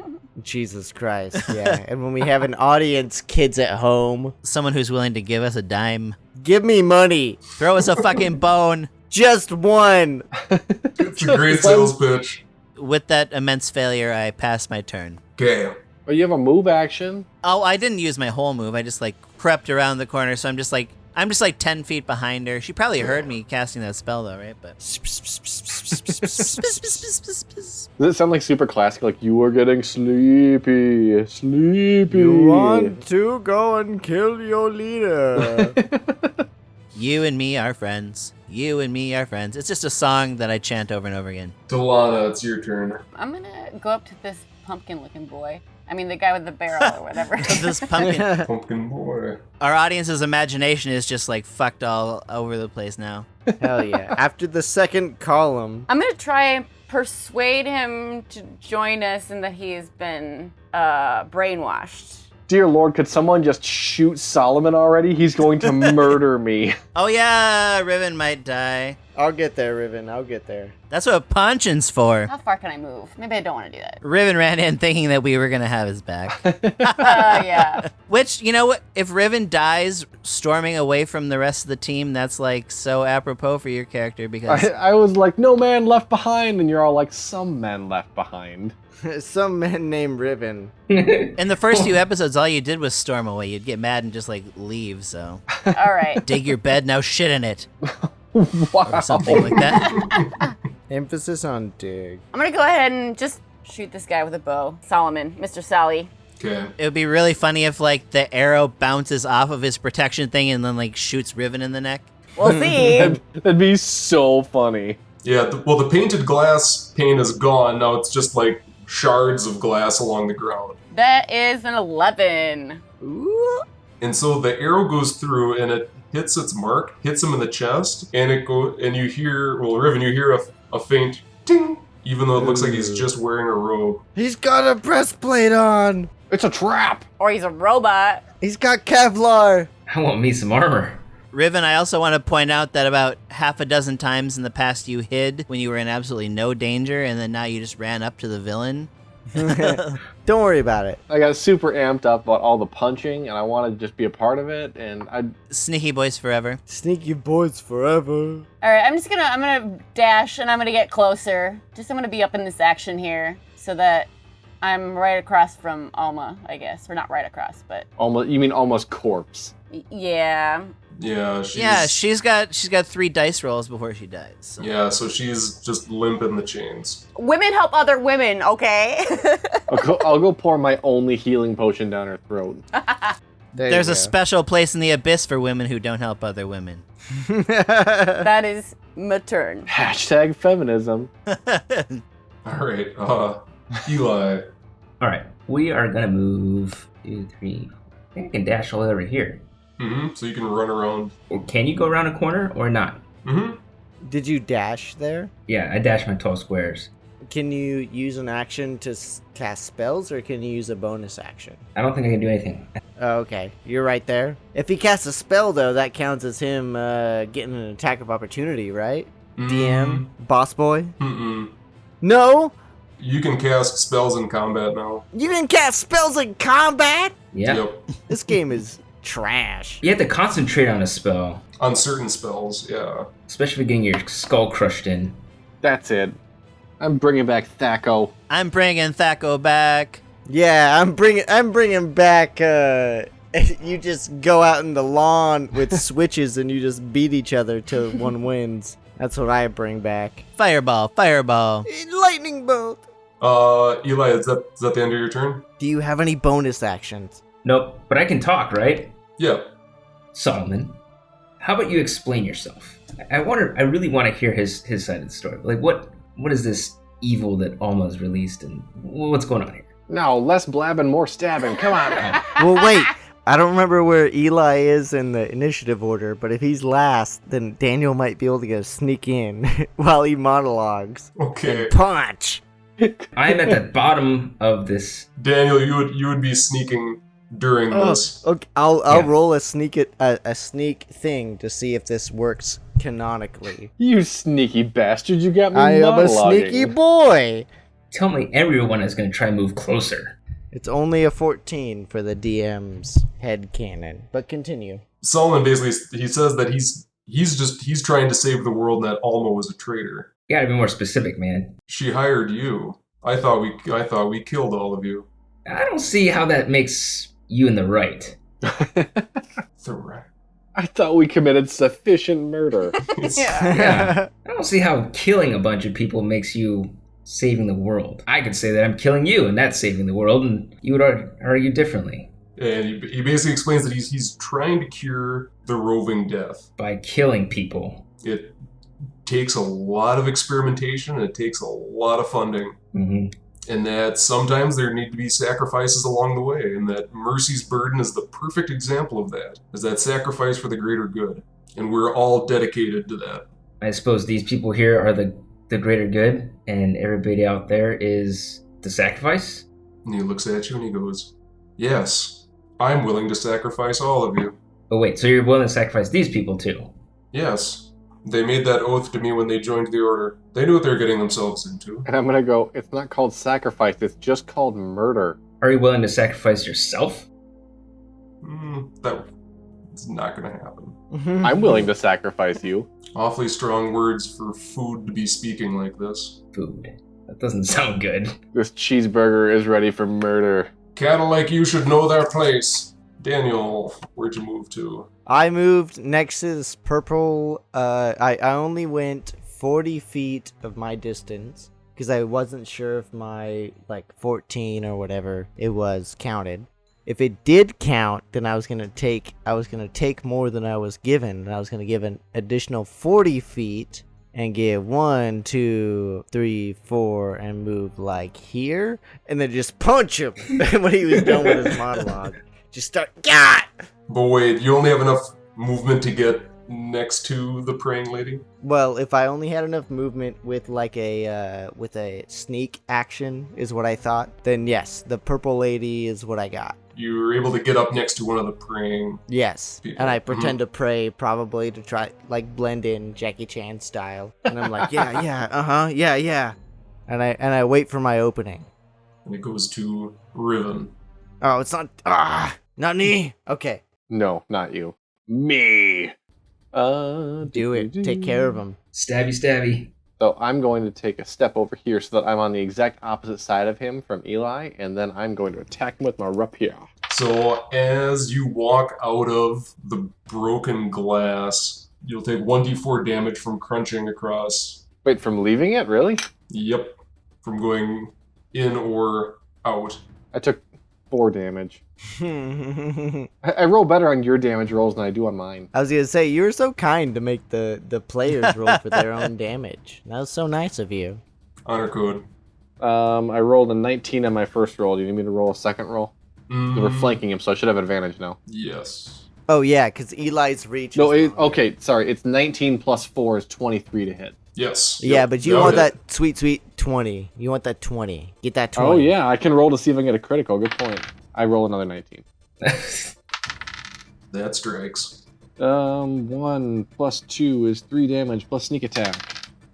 Jesus Christ, yeah. And when we have an audience, kids at home, Someone who's willing to give us a dime. give me money. Throw us a fucking bone. Just one. It's a great sales pitch. With that immense failure, I pass my turn. Okay. Oh, you have a move action? Oh, I didn't use my whole move. I just like crept around the corner, so I'm just like 10 feet behind her. She probably heard me casting that spell though, right? But Does it sound like super classic? Like, you are getting sleepy. Sleepy. You want to go and kill your leader. you and me are friends. You and me are friends. It's just a song that I chant over and over again. Dalana, it's your turn. I'm gonna go up to this pumpkin-looking boy, I mean, the guy with the barrel or whatever. This pumpkin. Pumpkin boy. Our audience's imagination is just like fucked all over the place now. Hell yeah. After the second column. I'm gonna try and persuade him to join us and that he's been brainwashed. Dear Lord, could someone just shoot Solomon already? He's going to murder me. Oh yeah, Riven might die. I'll get there, Riven. I'll get there. That's what punching's for. How far can I move? Maybe I don't want to do that. Riven ran in thinking that we were gonna have his back. Yeah. Which, you know what? If Riven dies storming away from the rest of the team, that's like so apropos for your character because I was like, no man left behind, and you're all like, some men left behind. Some man named Riven. in the first few episodes, all you did was storm away. You'd get mad and just like leave. So All right. dig your bed, now shit in it, Wow. or something like that. Emphasis on dig. I'm gonna go ahead and just shoot this guy with a bow. Solomon, Mr. Sally. Okay. It would be really funny if like the arrow bounces off of his protection thing and then like shoots Riven in the neck. We'll see. That'd be so funny. Yeah, the painted glass pane is gone. Now it's just like shards of glass along the ground. That is an 11. Ooh. And so the arrow goes through and it hits its mark, hits him in the chest, and you hear, well, Riven, you hear a faint ting, even though it looks like he's just wearing a robe. He's got a breastplate on. It's a trap. Or he's a robot. He's got Kevlar. I want me some armor. Riven, I also want to point out that about half a dozen times in the past you hid when you were in absolutely no danger, and then now you just ran up to the villain. Don't worry about it. I got super amped up about all the punching, and I wanted to just be a part of it, and I... Sneaky boys forever. Sneaky boys forever. All right, I'm gonna dash and I'm gonna get closer. I'm gonna be up in this action here so that I'm right across from Alma, I guess. Or not right across, but Almost, you mean almost corpse. Yeah. Yeah, she's got 3 dice rolls before she dies. So. Yeah, so she's just limp in the chains. Women help other women, okay? I'll go pour my only healing potion down her throat. There's a special place in the abyss for women who don't help other women. That is my turn. Hashtag feminism. All right, Eli. All right, we are gonna move 2, 3. I think I can dash all the way over here. So you can run around. Or can you go around a corner or not? Did you dash there? Yeah, I dash my 12 squares. Can you use an action to cast spells, or can you use a bonus action? I don't think I can do anything. Oh, okay, you're right there. If he casts a spell, though, that counts as him getting an attack of opportunity, right? DM, boss boy? No? You can cast spells in combat now. You can cast spells in combat? Yeah. Yep. This game is trash. You have to concentrate on a spell, On certain spells, yeah. especially getting your skull crushed in. That's it. I'm bringing back Thaco. I'm bringing Thaco back. Yeah, I'm bringing back. You just go out in the lawn with switches and you just beat each other till one wins. That's what I bring back. Fireball. Lightning bolt. Eli, is that the end of your turn? Do you have any bonus actions? Nope, but I can talk, right? Yeah. Solomon, how about you explain yourself? I really want to hear his side of the story. Like, what is this evil that Alma's released, and what's going on here? No, less blabbing, more stabbing. Come on. Well, wait. I don't remember where Eli is in the initiative order, but if he's last, then Daniel might be able to go sneak in while he monologues. Okay. And punch. I'm at the bottom of this. Daniel, you would be sneaking during this. Okay, I'll Yeah. roll a sneak thing to see if this works canonically. You sneaky bastard, you got me I am a monologuing. sneaky boy. Tell me everyone is going to try and move closer. It's only a 14 for the DM's head cannon, but continue. Solomon basically he says that he's trying to save the world and that Alma was a traitor. You gotta be more specific, man. She hired you. I thought we killed all of you. I don't see how that makes you in the right. The right. I thought we committed sufficient murder. Yeah. I don't see how killing a bunch of people makes you saving the world. I could say that I'm killing you and that's saving the world, and you would argue differently. And he basically explains that he's trying to cure the roving death. By killing people. It takes a lot of experimentation and it takes a lot of funding. Mm-hmm. and that sometimes there need to be sacrifices along the way, and that Mercy's burden is the perfect example of that, is that sacrifice for the greater good, and we're all dedicated to that. I suppose these people here are the greater good, and everybody out there is the sacrifice? And he looks at you and he goes, yes, I'm willing to sacrifice all of you. Oh wait, so you're willing to sacrifice these people too? Yes, they made that oath to me when they joined the Order. They knew what they were getting themselves into. And I'm gonna go, it's not called sacrifice, it's just called murder. Are you willing to sacrifice yourself? That's not gonna happen. I'm willing to sacrifice you. Awfully strong words for food to be speaking like this. Food. That doesn't sound good. This cheeseburger is ready for murder. Cattle like you should know their place. Daniel, where'd you move to? I moved next to this purple. I only went 40 feet of my distance because I wasn't sure if my 14 or whatever it was counted. If it did count, then I was gonna take more than I was given, and I was gonna give an additional 40 feet and give 1, 2, 3, 4, and move here, and then just punch him when he was done with his monologue. Just start, God! But wait, you only have enough movement to get next to the praying lady? Well, if I only had enough movement with a sneak action is what I thought, then yes, the purple lady is what I got. You were able to get up next to one of the praying. Yes, people. And I pretend to pray, probably to try blend in Jackie Chan style, and I'm like, yeah, and I wait for my opening. And it goes to Riven. Oh, it's not me. Okay, No, not you. Me. do it. Take care of him. Stabby, stabby. So I'm going to take a step over here so that I'm on the exact opposite side of him from Eli, and then I'm going to attack him with my rapier. So as you walk out of the broken glass, you'll take 1d4 damage from crunching across. Wait, from leaving it? Really? Yep. From going in or out. I took 4 damage. I roll better on your damage rolls than I do on mine. I was gonna say, you were so kind to make the players roll for their own damage. That was so nice of you. Honor code. I rolled a 19 on my first roll. Do you need me to roll a second roll? We're flanking him, so I should have advantage now. Yes. Oh yeah, because Eli's reach. No, is okay, sorry. It's 19 plus 4 is 23 to hit. Yes. Yeah, Yep. but you want that sweet 20. You want that 20. Get that 20. Oh yeah, I can roll to see if I can get a critical. Good point. I roll another 19. That strikes. 1 plus 2 is 3 damage, plus sneak attack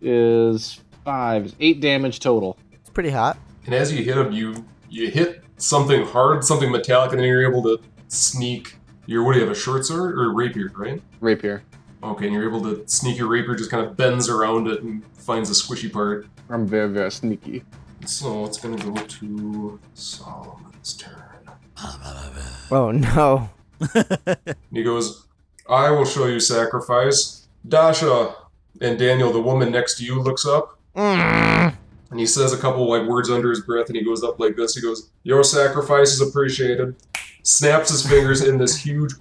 is 5. Is 8 damage total. It's pretty hot. And as you hit him, you hit something hard, something metallic, and then you're able to sneak your, what do you have, a short sword or a rapier, right? Rapier. Okay, and you're able to sneak your rapier, just kind of bends around it and finds a squishy part. I'm very, very sneaky. So it's gonna go to Solomon's turn. Oh no. And he goes, I will show you sacrifice. Dasha and Daniel, the woman next to you, looks up. And he says a couple words under his breath, and he goes up like this. He goes, your sacrifice is appreciated. Snaps his fingers, and this huge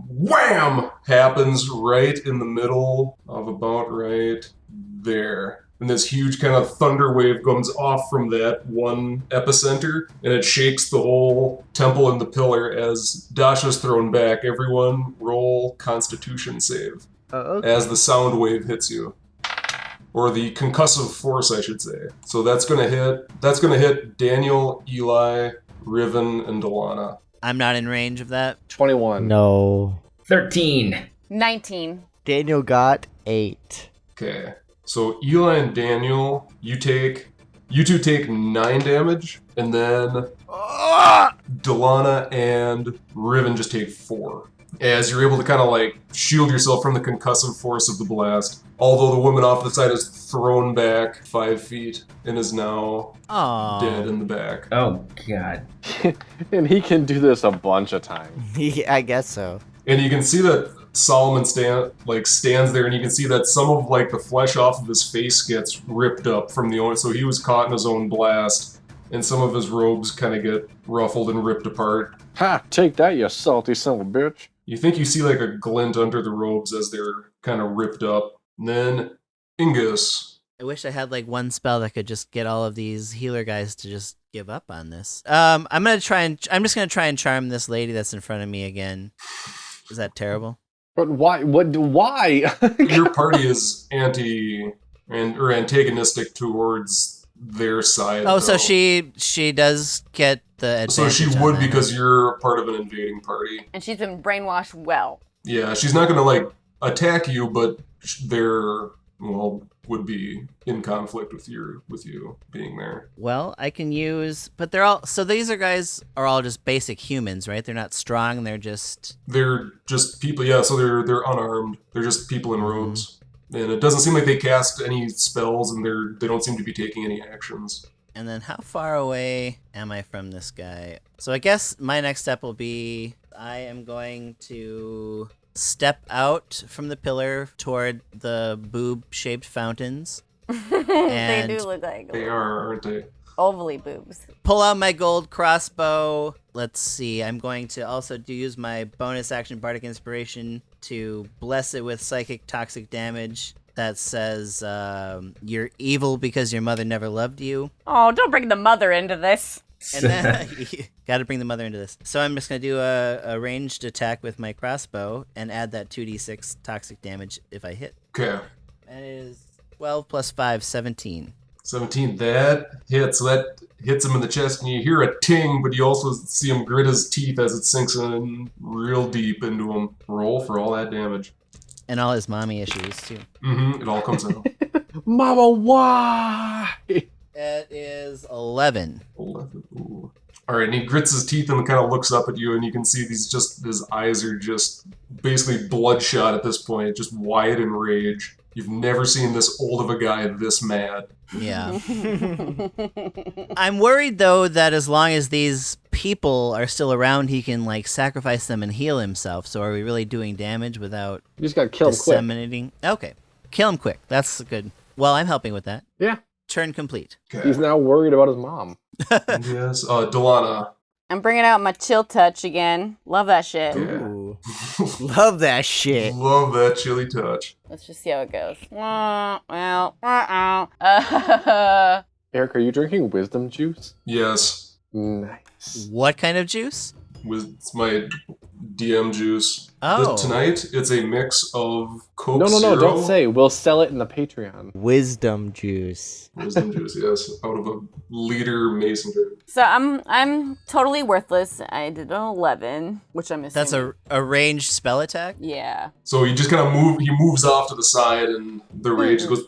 wham happens right in the middle of about right there. And this huge kind of thunder wave comes off from that one epicenter, and it shakes the whole temple and the pillar as Dasha's thrown back. Everyone roll Constitution save Okay. as the sound wave hits you. Or the concussive force, I should say. So that's gonna hit Daniel, Eli, Riven, and Dalana. I'm not in range of that. 21. No. 13. 19. Daniel got 8. Okay. So Eli and Daniel, you two take 9 damage, and then Dalana and Riven just take 4. As you're able to kind of shield yourself from the concussive force of the blast. Although the woman off the side is thrown back 5 feet and is now Aww. dead in the back. Oh, God. And he can do this a bunch of times. I guess so. And you can see that Solomon stands there, and you can see that some of the flesh off of his face gets ripped up from the own. So he was caught in his own blast, and some of his robes kind of get ruffled and ripped apart. Ha! Take that, you salty son of a bitch. You think you see a glint under the robes as they're kind of ripped up. And then Ingus, I wish I had like one spell that could just get all of these healer guys to just give up on this. I'm just gonna try and charm this lady that's in front of me again. Is that terrible? But why? Why? Your party is antagonistic towards their side. Oh, so though. she does get the advantage. So she on would that. because you're part of an invading party. And she's been brainwashed well. Yeah, she's not gonna like attack you, but they're would be in conflict with you being there. Well, I can use, but these guys are all just basic humans, right? They're not strong. They're just people. Yeah, so they're unarmed. They're just people in robes, and it doesn't seem like they cast any spells, and they don't seem to be taking any actions. And then how far away am I from this guy? So I guess my next step will be I am going to step out from the pillar toward the boob-shaped fountains. They do look like They are, aren't they? ovally boobs. Pull out my gold crossbow. Let's see. I'm going to also use my bonus action Bardic Inspiration to bless it with psychic toxic damage that says you're evil because your mother never loved you. Oh, don't bring the mother into this. And then got to bring the mother into this. So I'm just going to do a ranged attack with my crossbow and add that 2d6 toxic damage if I hit. Okay. That is 12 plus 5, 17. 17, that hits. So that hits him in the chest, and you hear a ting, but you also see him grit his teeth as it sinks in real deep into him. Roll for all that damage. And all his mommy issues, too. It all comes out. Mama, why? It is 11. 11. Ooh. All right, and he grits his teeth and kind of looks up at you, and you can see his eyes are just basically bloodshot at this point, just wide in rage. You've never seen this old of a guy this mad. Yeah. I'm worried, though, that as long as these people are still around, he can, like, sacrifice them and heal himself. So are we really doing damage without You just gotta kill him quick. disseminating? Okay. Kill him quick. That's good. Well, I'm helping with that. Yeah. Turn complete. Okay. He's now worried about his mom. Yes. Dalana. I'm bringing out my chill touch again. Love that shit. Ooh. Love that shit. Love that chilly touch. Let's just see how it goes. Well, Eric, are you drinking wisdom juice? Yes. Nice. What kind of juice? It's my DM juice. Oh. Tonight, it's a mix of Coke No, Zero. don't say. We'll sell it in the Patreon. Wisdom juice. Wisdom juice, yes. Out of a liter mason jar. so I'm totally worthless. I did an 11, which I'm assuming. That's a ranged spell attack? Yeah. So he just kind of moves off to the side, and the rage goes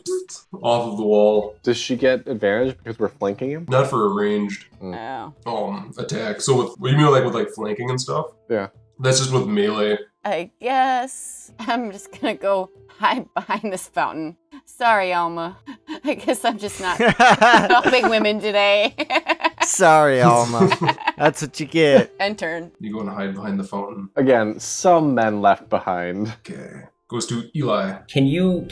off of the wall. Does she get advantage because we're flanking him? Not for a ranged Oh. attack. So with you mean with flanking and stuff? Yeah. That's just with melee. I guess I'm just gonna go hide behind this fountain. Sorry, Alma. I guess I'm just not helping women today. Sorry, Alma. That's what you get. And turn. You go and hide behind the fountain. Again, some men left behind. Okay. Goes to Eli. Can you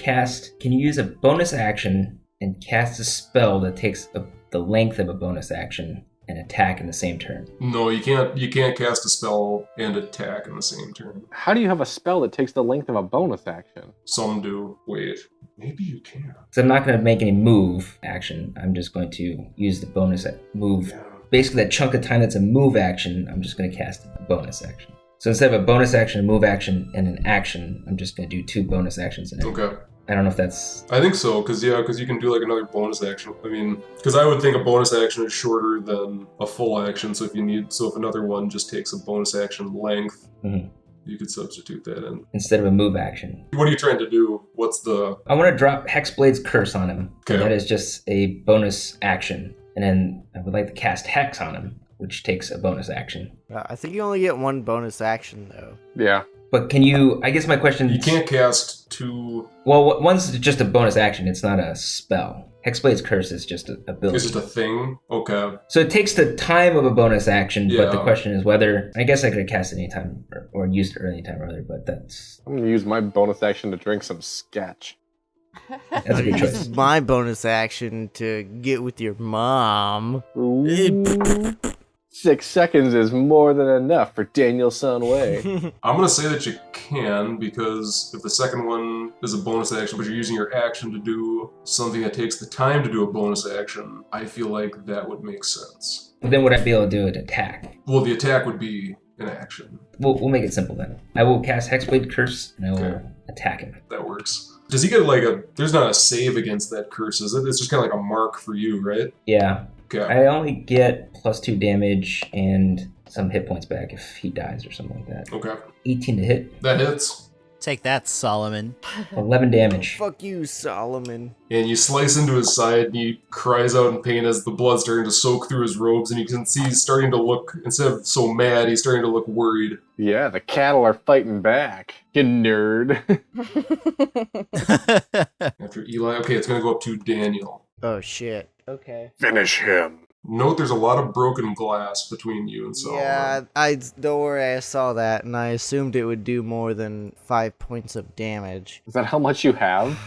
use a bonus action and cast a spell that takes the length of a bonus action and attack in the same turn? No, you can't. You can't cast a spell and attack in the same turn. How do you have a spell that takes the length of a bonus action? Some do. Wait, maybe you can. So I'm not going to make any move action. I'm just going to use the bonus move. Yeah. Basically, that chunk of time that's a move action, I'm just going to cast a bonus action. So instead of a bonus action, a move action, and an action, I'm just going to do 2 bonus actions in it. Okay. I don't know if that's... I think so, because you can do like another bonus action. I mean, because I would think a bonus action is shorter than a full action. So if another one just takes a bonus action length, you could substitute that in. Instead of a move action. What are you trying to do? What's the... I want to drop Hexblade's Curse on him. Okay. That is just a bonus action. And then I would like to cast Hex on him, which takes a bonus action. I think you only get one bonus action, though. Yeah. But can you... I guess my question... You can't cast 2... Well, one's just a bonus action. It's not a spell. Hexblade's Curse is just an ability. It's just a thing? Okay. So it takes the time of a bonus action, but the Yeah. question is whether... I guess I could have cast it anytime or used it any time or other, but that's I'm going to use my bonus action to drink some sketch. a good This choice. is my bonus action to get with your mom. Ooh. 6 seconds is more than enough for Daniel Sunway. I'm going to say that you can, because if the second one is a bonus action, but you're using your action to do something that takes the time to do a bonus action, I feel like that would make sense. Then would I be able to do an attack? Well, the attack would be an action. We'll make it simple then. I will cast Hexblade Curse, and I will attack him. That works. Does he get there's not a save against that curse, is it? It's just kind of like a mark for you, right? Yeah. Okay. I only get +2 damage and some hit points back if he dies or something like that. Okay. 18 to hit. That hits. Take that, Solomon. 11 damage. Fuck you, Solomon. And you slice into his side, and he cries out in pain as the blood's starting to soak through his robes, and you can see he's starting to look, instead of so mad, he's starting to look worried. Yeah, the cattle are fighting back. You nerd. After Eli, okay, it's going to go up to Daniel. Oh shit. Okay. Finish him. Note there's a lot of broken glass between you and Solomon. Yeah, don't worry, I saw that, and I assumed it would do more than 5 points of damage. Is that how much you have?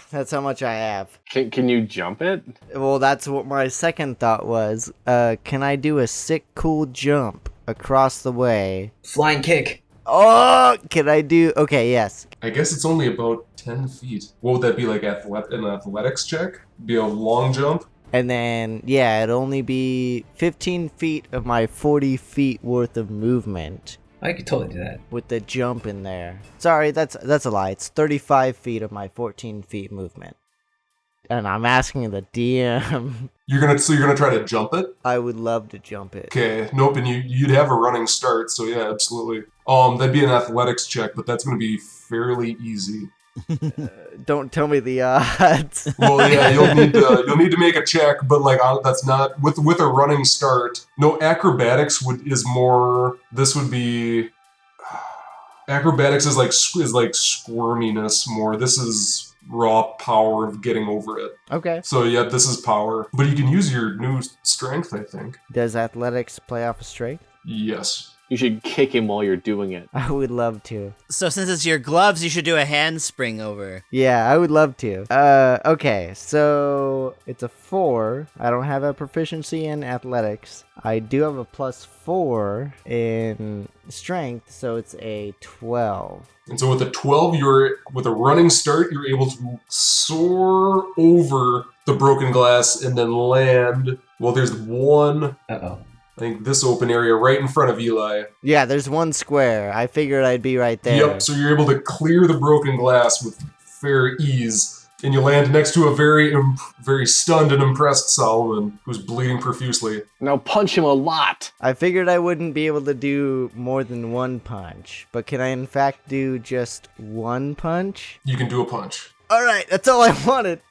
That's how much I have. Can you jump it? Well, that's what my second thought was. Can I do a sick, cool jump across the way? Flying kick. Oh, can I do... Okay, yes. I guess it's only about 10 feet. What would that be, like an athletics check? Be a long jump? And then, yeah, it'd only be 15 feet of my 40 feet worth of movement I could totally do that. with the jump in there. Sorry, that's a lie. It's 35 feet of my 14 feet movement. And I'm asking the DM. You're gonna try to jump it? I would love to jump it. Okay, nope, and you'd have a running start, so yeah, absolutely. That'd be an athletics check, but that's gonna be fairly easy. Don't tell me the odds. Well, yeah, you'll need to make a check, but like that's not with a running start. No, acrobatics is more. This would be acrobatics is like squirminess more. This is raw power of getting over it. Okay. So yeah, this is power, but you can use your new strength, I think. Does athletics play off of strength? Yes. You should kick him while you're doing it. I would love to. So since it's your gloves, you should do a handspring over. Yeah, I would love to. Okay, so it's a 4. I don't have a proficiency in athletics. I do have a +4 in strength, so it's a 12. And so with a 12, with a running start, you're able to soar over the broken glass and then land. Well, there's one. Uh-oh. I think this open area right in front of Eli. Yeah, there's one square. I figured I'd be right there. Yep, so you're able to clear the broken glass with fair ease. And you land next to a very stunned and impressed Solomon, who's bleeding profusely. Now punch him a lot. I figured I wouldn't be able to do more than one punch, but can I in fact do just one punch? You can do a punch. Alright, that's all I wanted.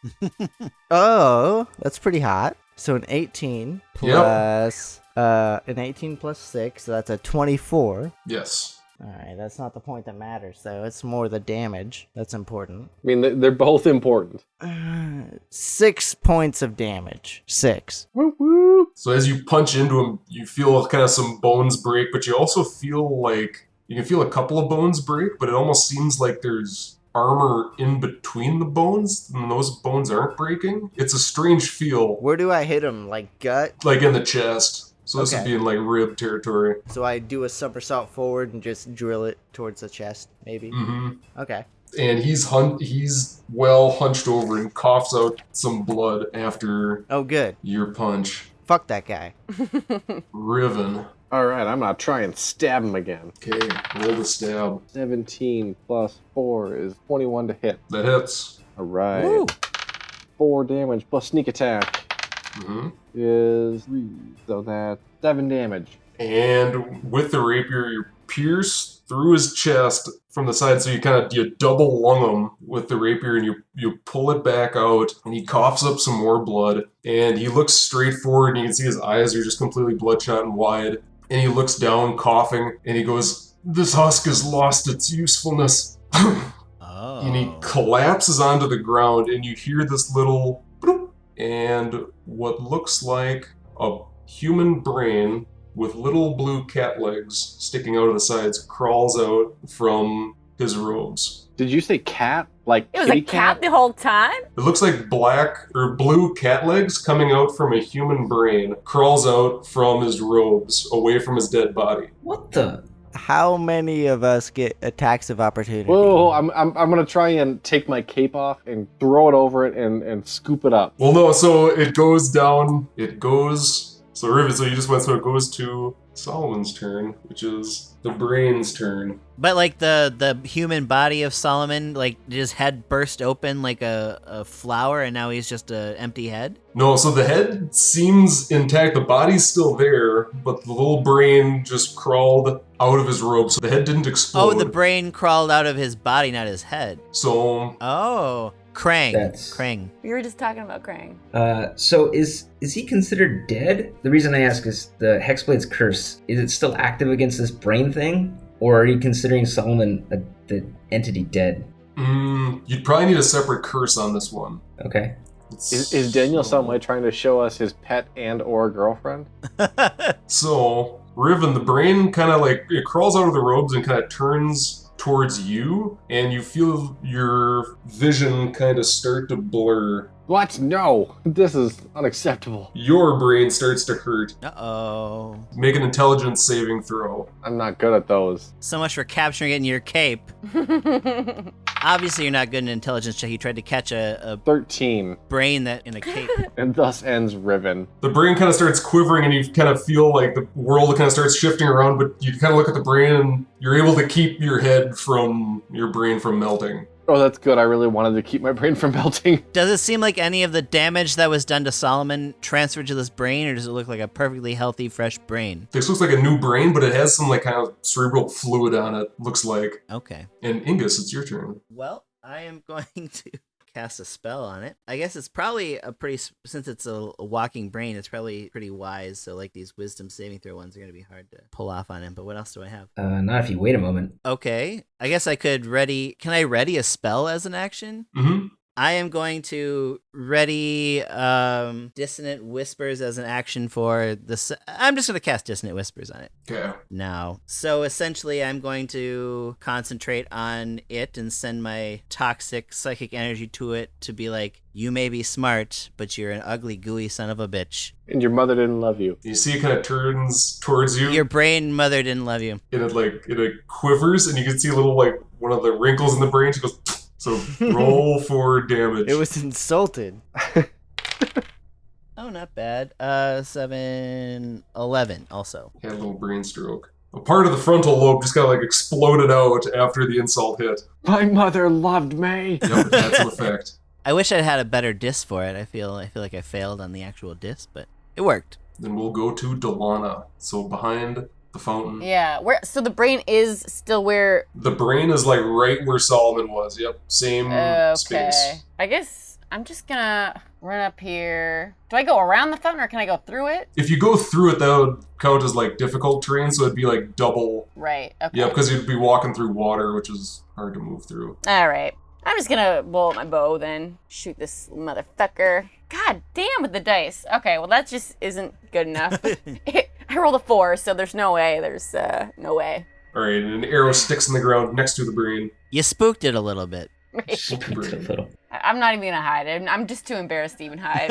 Oh, that's pretty hot. So an 18 plus... an 18 plus 6, so that's a 24. Yes. Alright, that's not the point that matters, though. It's more the damage. That's important. I mean, they're both important. 6 points of damage. 6. Woo woo. So as you punch into him, you feel kind of some bones break, but you also feel like you can feel a couple of bones break, but it almost seems like there's armor in between the bones, and those bones aren't breaking. It's a strange feel. Where do I hit him? Like gut? Like in the chest. So this would Okay. be in like rib territory. So I do a somersault forward and just drill it towards the chest, maybe? Mm-hmm. Okay. And he's well hunched over and coughs out some blood after Oh, good. your punch. Fuck that guy. Riven. All right, I'm gonna try and stab him again. Okay, roll the stab. 17 plus 4 is 21 to hit. That hits. All right. Woo. 4 damage plus sneak attack Mm-hmm. is 3, so that's 7 damage. And with the rapier, you pierce through his chest from the side, so you double lung him with the rapier, and you pull it back out, and he coughs up some more blood, and he looks straight forward, and you can see his eyes are just completely bloodshot and wide, and he looks down, coughing, and he goes, "This husk has lost its usefulness." Oh. And he collapses onto the ground, and you hear this little bloop, and what looks like a human brain with little blue cat legs sticking out of the sides crawls out from his robes. Did you say cat? Like It was kitty a cat the whole time? It looks like black or blue cat legs coming out from a human brain, crawls out from his robes, away from his dead body. What the? How many of us get attacks of opportunity? Whoa, I'm gonna try and take my cape off and throw it over it and scoop it up. Well, no, so it goes down, so Riven, so you just went, so it goes to Solomon's turn, which is the brain's turn. But like the human body of Solomon, like his head burst open like a flower, and now he's just a empty head. No, so the head seems intact, the body's still there, but the little brain just crawled out of his robe, so the head didn't explode. Oh, the brain crawled out of his body, not his head. So... Oh, Krang. That's- Krang. We were just talking about Krang. So is he considered dead? The reason I ask is the Hexblade's curse. Is it still active against this brain thing? Or are you considering Solomon the entity dead? You'd probably need a separate curse on this one. Okay. Is Daniel some way trying to show us his pet and or girlfriend? So, Riven, the brain kind of like, it crawls out of the robes and kind of turns towards you, and you feel your vision kind of start to blur. What? No! This is unacceptable. Your brain starts to hurt. Uh-oh. Make an intelligence saving throw. I'm not good at those. So much for capturing it in your cape. Obviously, you're not good in an intelligence check. You tried to catch a 13. brain that in a cape. And thus ends Riven. The brain kind of starts quivering, and you kind of feel like the world kind of starts shifting around, but you kind of look at the brain, and you're able to keep your brain from melting. Oh, that's good. I really wanted to keep my brain from melting. Does it seem like any of the damage that was done to Solomon transferred to this brain, or does it look like a perfectly healthy, fresh brain? This looks like a new brain, but it has some like kind of cerebral fluid on it, looks like. Okay. And Ingus, it's your turn. Well, I am going to cast a spell on it. I guess it's probably since it's a walking brain, it's probably pretty wise. So like these wisdom saving throw ones are going to be hard to pull off on him. But what else do I have? Not if you wait a moment. Okay. I guess I could can I ready a spell as an action? Mm-hmm. I am going to ready Dissonant Whispers as an action for this. I'm just going to cast Dissonant Whispers on it Okay. now. So essentially, I'm going to concentrate on it and send my toxic psychic energy to it to be like, you may be smart, but you're an ugly, gooey son of a bitch. And your mother didn't love you. You see it kind of turns towards you. Your brain mother didn't love you. And it quivers, and you can see a little like one of the wrinkles in the brain. She goes, so roll for damage. It was insulted. Oh, not bad. 7, 11 also. Had a little brain stroke. A part of the frontal lobe just got like exploded out after the insult hit. My mother loved me. Yep, that's an effect. I wish I'd had a better diss for it. I feel like I failed on the actual diss, but it worked. Then we'll go to Dalana. So behind the fountain. Yeah, so the brain is still where... The brain is like right where Solomon was. Yep, same space. I guess I'm just gonna run up here. Do I go around the fountain or can I go through it? If you go through it, that would count as like difficult terrain, so it'd be like double. Right, okay. Yeah, because you'd be walking through water, which is hard to move through. Alright. I'm just gonna roll out my bow then. Shoot this motherfucker. God damn with the dice. Okay, well that just isn't good enough. I rolled a 4, so there's no way. There's no way. Alright, and an arrow sticks in the ground next to the brain. You spooked it a little bit. A little. I'm not even gonna hide. I'm just too embarrassed to even hide.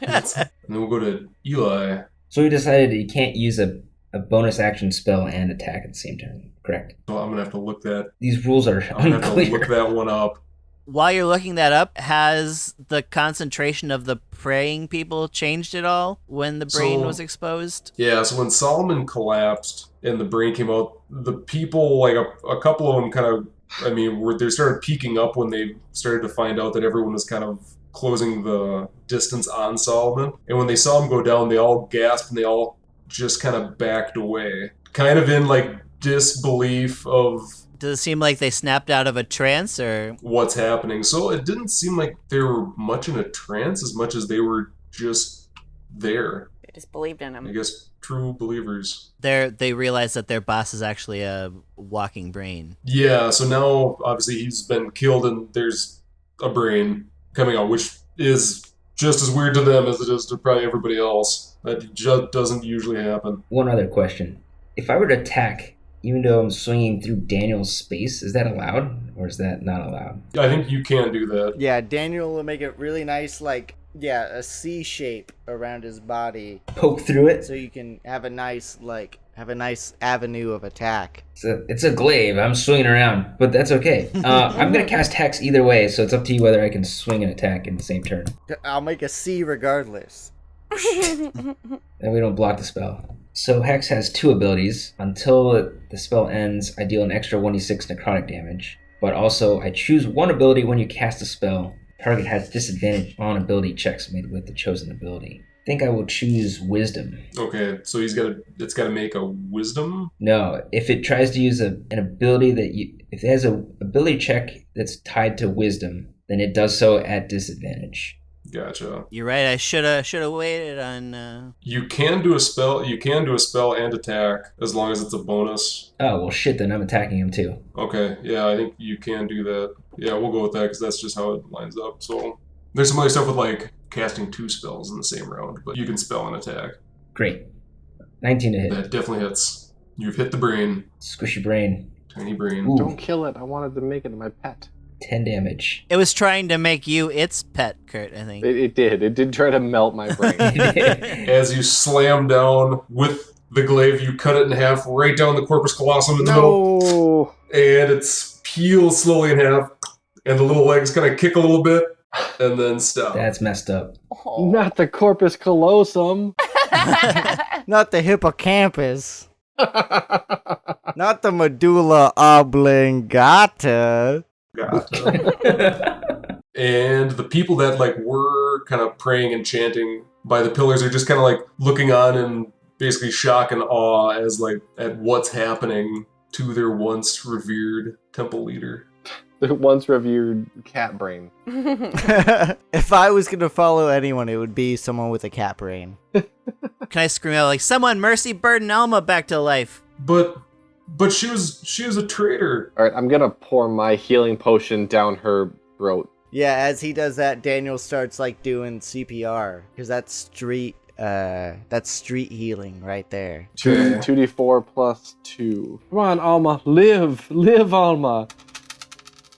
And then we'll go to Eli. So we decided you can't use a bonus action spell and attack at the same time, correct? So I'm gonna have to look that. These rules are I'm gonna have to unclear. look that one up. While you're looking that up, has the concentration of the praying people changed at all when the brain was exposed? Yeah, so when Solomon collapsed and the brain came out, the people, like a couple of them kind of, they started peeking up when they started to find out that everyone was kind of closing the distance on Solomon. And when they saw him go down, they all gasped and they all just kind of backed away. Kind of in like disbelief of... Does it seem like they snapped out of a trance, or what's happening? So it didn't seem like they were much in a trance as much as they were just there. They just believed in him. I guess true believers. they realize that their boss is actually a walking brain? Yeah, so now obviously he's been killed and there's a brain coming out, which is just as weird to them as it is to probably everybody else. That just doesn't usually happen. One other question. If I were to attack even though I'm swinging through Daniel's space, is that allowed? Or is that not allowed? I think you can do that. Yeah, Daniel will make it really nice, like, a C shape around his body, Poke through it? so you can have a nice avenue of attack. It's a glaive. I'm swinging around, but that's okay. I'm going to cast Hex either way, so it's up to you whether I can swing and attack in the same turn. I'll make a C regardless. Then we don't block the spell. So Hex has 2 abilities. Until the spell ends, I deal an extra 1d6 necrotic damage. But also, I choose one ability when you cast a spell. Target has disadvantage on ability checks made with the chosen ability. I think I will choose Wisdom. Okay, so it's got to make a Wisdom. No, if it tries to use an ability if it has an ability check that's tied to Wisdom, then it does so at disadvantage. Gotcha. You're right. I should have waited on. You can do a spell. You can do a spell and attack as long as it's a bonus. Oh well, shit. Then I'm attacking him too. Okay. Yeah, I think you can do that. Yeah, we'll go with that because that's just how it lines up. So there's some other stuff with like casting 2 spells in the same round, but you can spell and attack. Great. 19 to hit. That definitely hits. You've hit the brain. Squishy brain. Tiny brain. Ooh. Don't kill it. I wanted to make it my pet. 10 damage. It was trying to make you its pet, Kurt, I think. It did. It did try to melt my brain. As you slam down with the glaive, you cut it in half right down the corpus callosum in the middle. No. And it's peels slowly in half, and the little legs kind of kick a little bit, and then stop. That's messed up. Oh. Not the corpus callosum. Not the hippocampus. Not the medulla oblongata. Gotcha. And the people that like were kind of praying and chanting by the pillars are just kind of like looking on in basically shock and awe as like at what's happening to their once revered temple leader. The once revered cat brain. If I was going to follow anyone, it would be someone with a cat brain. Can I scream out like, someone mercy burden Alma back to life? But she was a traitor. All right, I'm gonna pour my healing potion down her throat. Yeah, as he does that, Daniel starts like doing CPR because that's street healing right there. 2d4 plus 2. Come on, Alma, live, Alma.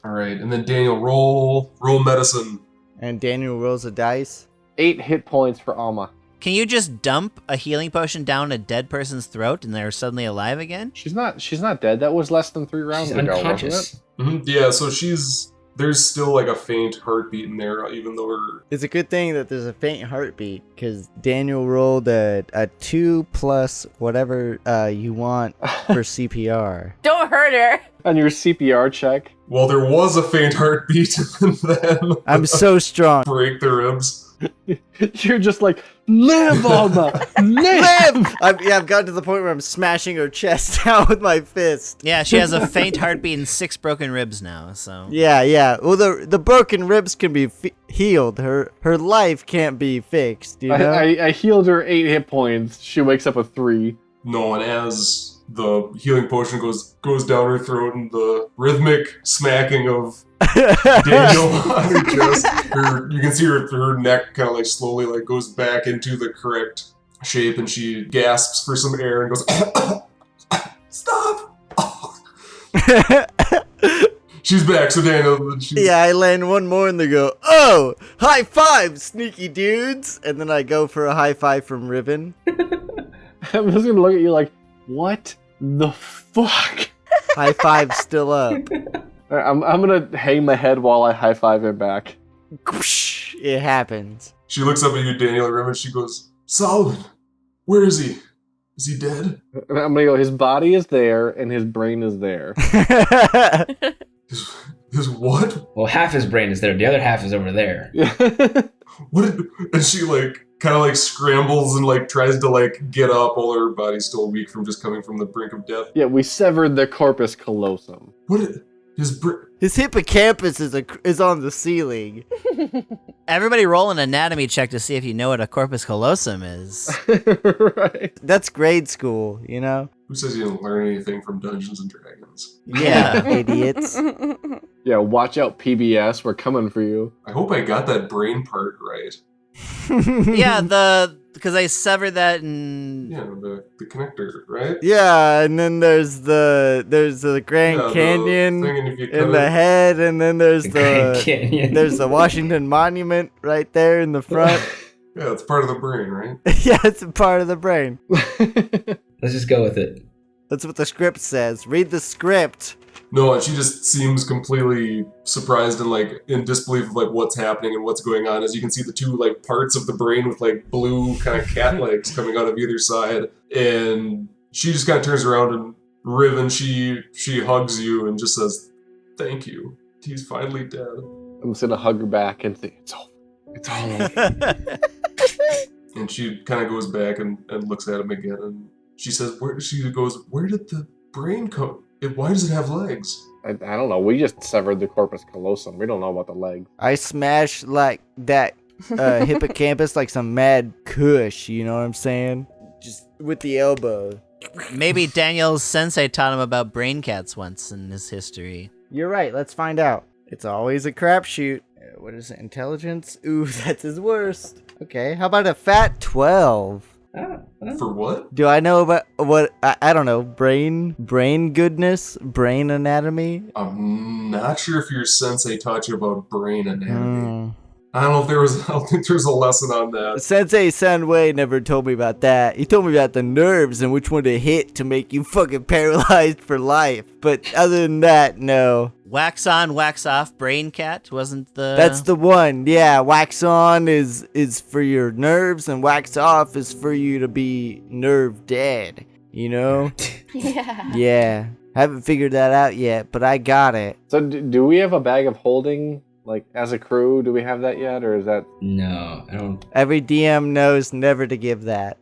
All right, and then Daniel roll medicine. And Daniel rolls a dice. 8 hit points for Alma. Can you just dump a healing potion down a dead person's throat and they're suddenly alive again? She's not dead. That was less than 3 rounds She's ago, unconscious. wasn't it? Mm-hmm. Yeah, so there's still like a faint heartbeat in there, even though her. It's a good thing that there's a faint heartbeat because Daniel rolled a 2 plus whatever you want for CPR. Don't hurt her. On your CPR check. Well, there was a faint heartbeat, and then I'm so strong. break the ribs. You're just like, live, Alma, live. I've gotten to the point where I'm smashing her chest out with my fist. Yeah, she has a faint heartbeat and 6 broken ribs now, so. Yeah. Well, the broken ribs can be healed. Her life can't be fixed, you know? I healed her 8 hit points. She wakes up with 3. No, and as the healing potion goes down her throat and the rhythmic smacking of Daniel on her chest, you can see her neck kind of like slowly like goes back into the correct shape, and she gasps for some air and goes, "Stop!" She's back, so Daniel. Yeah, I land one more and they go, "Oh, high five, sneaky dudes!" And then I go for a high five from Riven. I'm just gonna look at you like, what the fuck? High five still up. All right, I'm gonna hang my head while I high five him back. It happens. She looks up at you, Daniel, and Riven. She goes, "Solomon, where is he? Is he dead?" And I'm gonna go, his body is there and his brain is there. His what? Well, half his brain is there. The other half is over there. And she like kind of like scrambles and like tries to like get up while her body's still weak from just coming from the brink of death. Yeah, we severed the corpus callosum. His hippocampus is on the ceiling. Everybody roll an anatomy check to see if you know what a corpus callosum is. Right. That's grade school, you know? Who says you didn't learn anything from Dungeons and Dragons? Yeah, idiots. Yeah, watch out, PBS. We're coming for you. I hope I got that brain part right. Yeah, because I severed that and Yeah, the connector, right? Yeah, and then there's the Grand Yeah, the Canyon thing, and if you cut in the it- head, and then there's Grand the Canyon. there's the Washington Monument right there in the front. Yeah, it's part of the brain, right? Yeah, it's a part of the brain. Let's just go with it. That's what the script says. Read the script. No, and she just seems completely surprised and like in disbelief of like what's happening and what's going on. As you can see, the two like parts of the brain with like blue kind of cat legs coming out of either side, and she just kind of turns around and Riven, she hugs you and just says, "Thank you. He's finally dead." I'm just gonna hug her back and say, "It's over. It's all over." And she kind of goes back and looks at him again, and she says, "Where?" She goes, "Where did the brain come? Why does it have legs?" I don't know. We just severed the corpus callosum. We don't know about the legs. I smash like that hippocampus like some mad kush, you know what I'm saying? Just with the elbow. maybe Daniel's sensei taught him about brain cats once in his history. You're right, let's find out. It's always a crapshoot. What is it, intelligence? Ooh, that's his worst. Okay, how about a fat 12? For what? Do I know about what, I don't know, brain goodness, brain anatomy? I'm not sure if your sensei taught you about brain anatomy. Hmm. I don't think there's a lesson on that. Sensei Sunway never told me about that. He told me about the nerves and which one to hit to make you fucking paralyzed for life. But other than that, no. Wax on, wax off, brain cat wasn't the... That's the one. Yeah, wax on is for your nerves and wax off is for you to be nerve dead. You know? Yeah. Yeah. Haven't figured that out yet, but I got it. So do we have a bag of holding, like, as a crew? Do we have that yet, or is that... No, I don't. Every DM knows never to give that.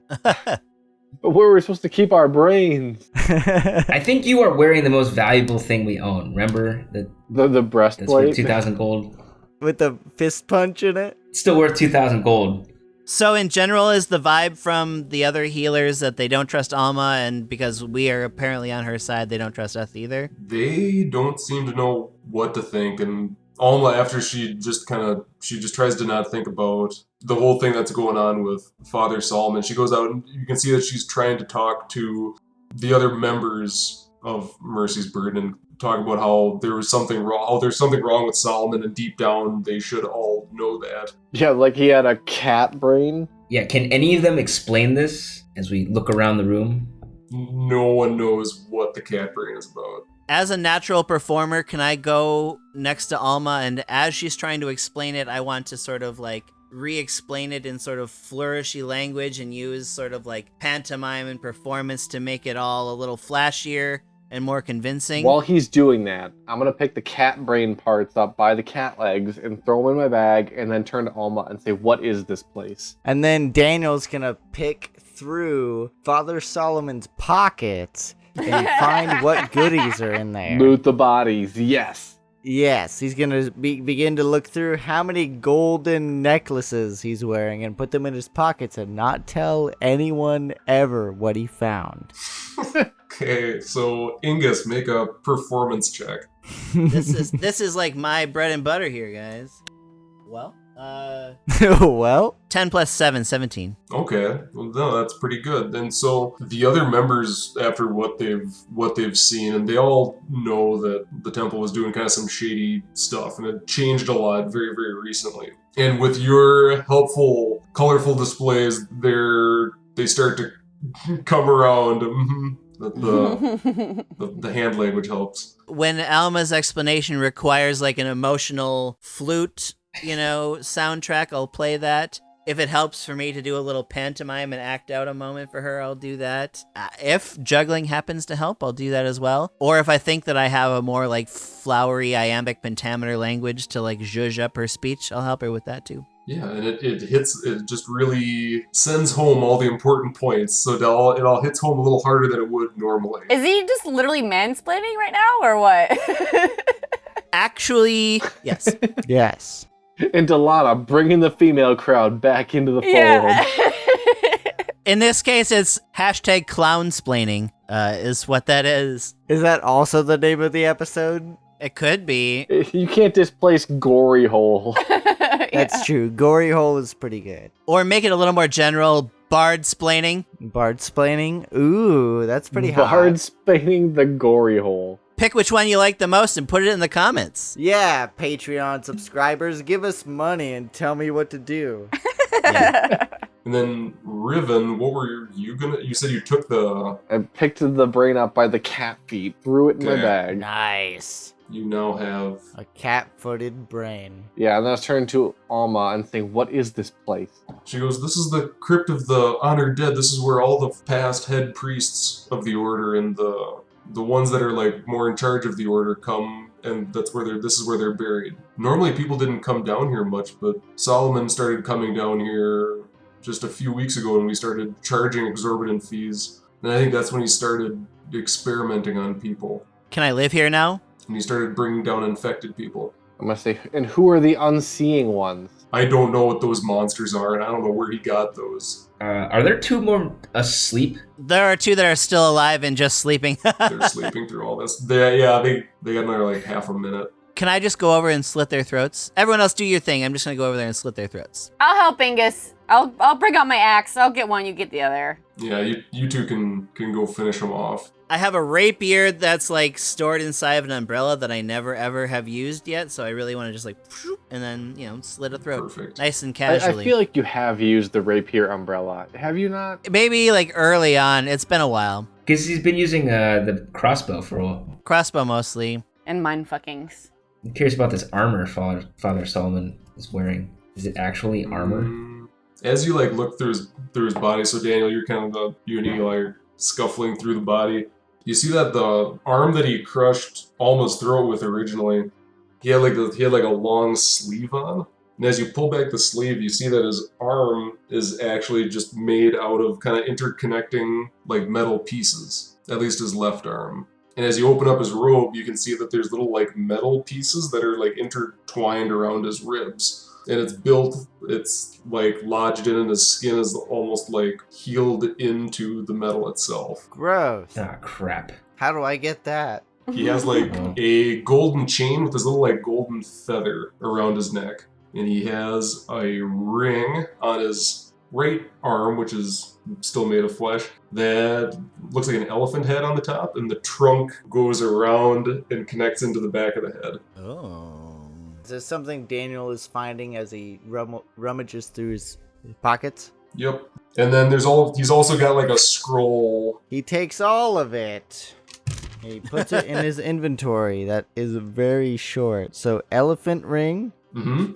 But where we're supposed to keep our brains? I think you are wearing the most valuable thing we own. Remember that? The That's worth breastplate? 2,000 gold. With the fist punch in it. It's still worth 2,000 gold. So in general, is the vibe from the other healers that they don't trust Alma, and because we are apparently on her side, they don't trust us either? They don't seem to know what to think, and Alma, after she just tries to not think about the whole thing that's going on with Father Solomon, she goes out and you can see that she's trying to talk to the other members of Mercy's Burden and talk about how there was something wrong, how there's something wrong with Solomon, and deep down they should all know that. Yeah, like he had a cat brain. Yeah, can any of them explain this as we look around the room? No one knows what the cat brain is about. As a natural performer, can I go next to Alma, and as she's trying to explain it, I want to sort of like re-explain it in sort of flourishy language and use sort of like pantomime and performance to make it all a little flashier and more convincing? While he's doing that, I'm gonna pick the cat brain parts up by the cat legs and throw them in my bag, and then turn to Alma and say, "What is this place?" And then Daniel's gonna pick through Father Solomon's pockets and find what goodies are in there. Loot the bodies. Yes. Yes, he's gonna begin to look through how many golden necklaces he's wearing and put them in his pockets and not tell anyone ever what he found. Okay, so Ingus, make a performance check. This is like my bread and butter here, guys. Well, Well, 10 plus 7, 17. Okay, well, no, that's pretty good. And so the other members, after what they've seen, and they all know that the temple was doing kind of some shady stuff, and it changed a lot very, very recently. And with your helpful, colorful displays, they start to come around. The hand language helps. When Alma's explanation requires like an emotional flute, soundtrack, I'll play that. If it helps for me to do a little pantomime and act out a moment for her, I'll do that. If juggling happens to help, I'll do that as well. Or if I think that I have a more like flowery iambic pentameter language to like zhuzh up her speech, I'll help her with that too. Yeah, and it just really sends home all the important points, so it all hits home a little harder than it would normally. Is he just literally mansplaining right now, or what? Actually, yes. yes. And Dalana bringing the female crowd back into the fold. Yeah. In this case, it's hashtag clownsplaining, is what that is. Is that also the name of the episode? It could be. You can't displace Gory Hole. That's true. Gory hole is pretty good. Or make it a little more general, bard-splaining. Bard-splaining? Ooh, that's pretty hot. Bard-splaining the gory hole. Pick which one you like the most and put it in the comments. Yeah, Patreon subscribers, give us money and tell me what to do. Yeah. And then Riven, what were you gonna? You said you took the. I picked the brain up by the cat feet, threw it in my Okay. bag. Nice. You now have. A cat-footed brain. Yeah, and then I was turning to Alma and saying, what is this place? She goes, "This is the crypt of the honored dead. This is where all the past head priests of the order and the ones that are like more in charge of the order come, and that's where this is where they're buried. Normally people didn't come down here much, but Solomon started coming down here just a few weeks ago when we started charging exorbitant fees. And I think that's when he started experimenting on people. Can I live here now? And he started bringing down infected people. I'm gonna say, and who are the unseeing ones? I don't know what those monsters are, and I don't know where he got those. Are there 2 more asleep? There are 2 that are still alive and just sleeping. They're sleeping through all this. They got another like half a minute. Can I just go over and slit their throats? Everyone else do your thing. I'm just going to go over there and slit their throats. I'll help Ingus. I'll bring out my axe. I'll get one, you get the other. Yeah, you two can go finish them off. I have a rapier that's like stored inside of an umbrella that I never ever have used yet, so I really want to just like, and then, slit a throat. Perfect. Nice and I casually. feel like you have used the rapier umbrella. Have you not? Maybe like early on. It's been a while. Because he's been using the crossbow for a while. Crossbow mostly. And mind fuckings. I'm curious about this armor Father Solomon is wearing. Is it actually armor? As you like look through his body, so Daniel, you're kind of you and Eli are scuffling through the body. You see that the arm that he crushed Alma's throat with originally, he had like a long sleeve on. And as you pull back the sleeve, you see that his arm is actually just made out of kind of interconnecting like metal pieces. At least his left arm. And as you open up his robe, you can see that there's little like metal pieces that are like intertwined around his ribs. And it's like lodged in, and his skin is almost like healed into the metal itself. Gross. Ah, crap. How do I get that? He has like a golden chain with this little like golden feather around his neck. And he has a ring on his right arm, which is still made of flesh, that looks like an elephant head on the top, and the trunk goes around and connects into the back of the head. Oh. Is this something Daniel is finding as he rummages through his pockets? Yep. And then he's also got like a scroll. He takes all of it. He puts it in his inventory. That is very short. So, elephant ring. Mm-hmm.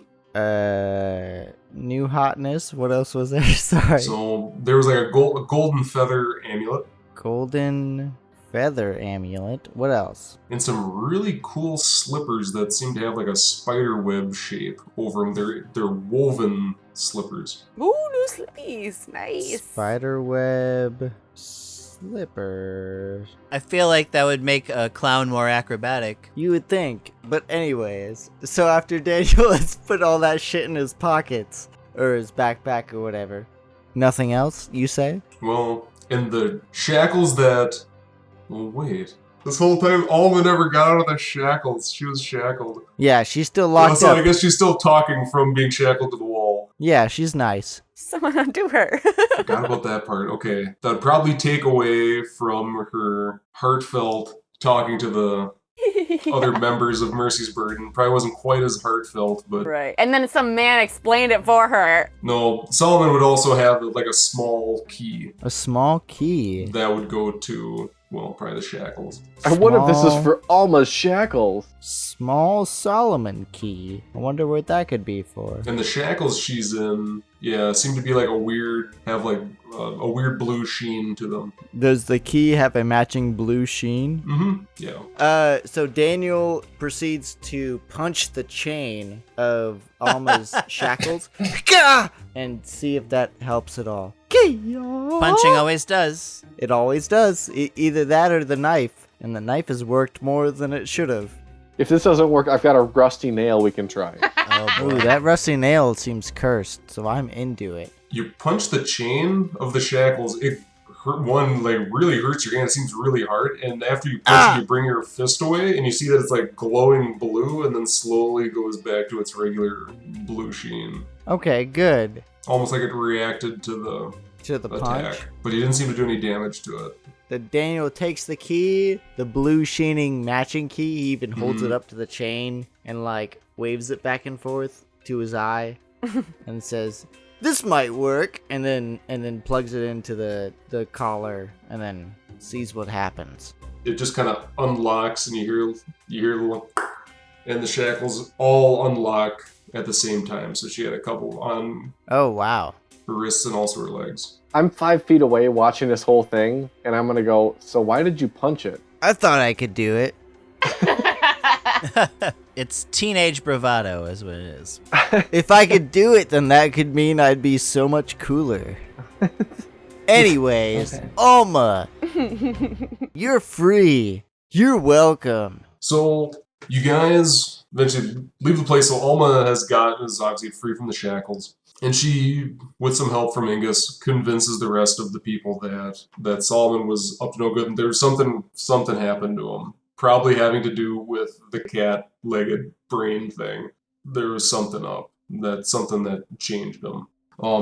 New hotness. What else was there? Sorry. So there was like a golden feather amulet. Golden feather amulet. What else? And some really cool slippers that seem to have like a spider web shape over them. They're woven slippers. Ooh, new slippies. Nice. Spiderweb slippers. I feel like that would make a clown more acrobatic. You would think. But anyways, so after Daniel has put all that shit in his pockets, or his backpack or whatever, nothing else, you say? Well, and the shackles that... Well, wait. This whole time, Alma never got out of the shackles. She was shackled. Yeah, she's still locked So up. I guess she's still talking from being shackled to the wall. Yeah, she's nice. Someone undo her. Forgot about that part. Okay. That'd probably take away from her heartfelt talking to the other members of Mercy's Burden. Probably wasn't quite as heartfelt, but... Right. And then some man explained it for her. No, Solomon would also have like a small key A small key. that would go to, well, probably the shackles. I wonder if this is Small- for Alma's shackles. Small Solomon key. I wonder what that could be for. And the shackles she's in, yeah, seem to be like a weird blue sheen to them. Does the key have a matching blue sheen? Mm-hmm. Yeah. So Daniel proceeds to punch the chain of Alma's shackles Gah! And see if that helps at all. Punching always does. It always does. Either that or the knife. And the knife has worked more than it should have. If this doesn't work, I've got a rusty nail we can try. Oh Ooh, boy. that rusty nail seems cursed, so I'm into it. You punch the chain of the shackles, it one like really hurts your hand. It seems really hard, and after you punch it, you bring your fist away, and you see that it's like glowing blue, and then slowly goes back to its regular blue sheen. Okay, good. Almost like it reacted to the Punch. attack, but he didn't seem to do any damage to it. Then Daniel takes the key, the blue sheening matching key. He even holds it up to the chain and like waves it back and forth to his eye, and says, "This might work," and then plugs it into the collar, and then sees what happens. It just kind of unlocks, and you hear the little, and the shackles all unlock at the same time. So she had a couple on Oh wow. her wrists and also her legs. I'm 5 feet away watching this whole thing, and I'm gonna go, so why did you punch it? I thought I could do it. It's teenage bravado is what it is. If I could do it, then that could mean I'd be so much cooler. Anyways, Okay. Alma, you're free. You're welcome. So you guys eventually leave the place. So Alma is obviously free from the shackles, and she, with some help from Ingus, convinces the rest of the people that Solomon was up to no good, and there's something happened to him. Probably having to do with the cat-legged brain thing. There was something up. That's something that changed him.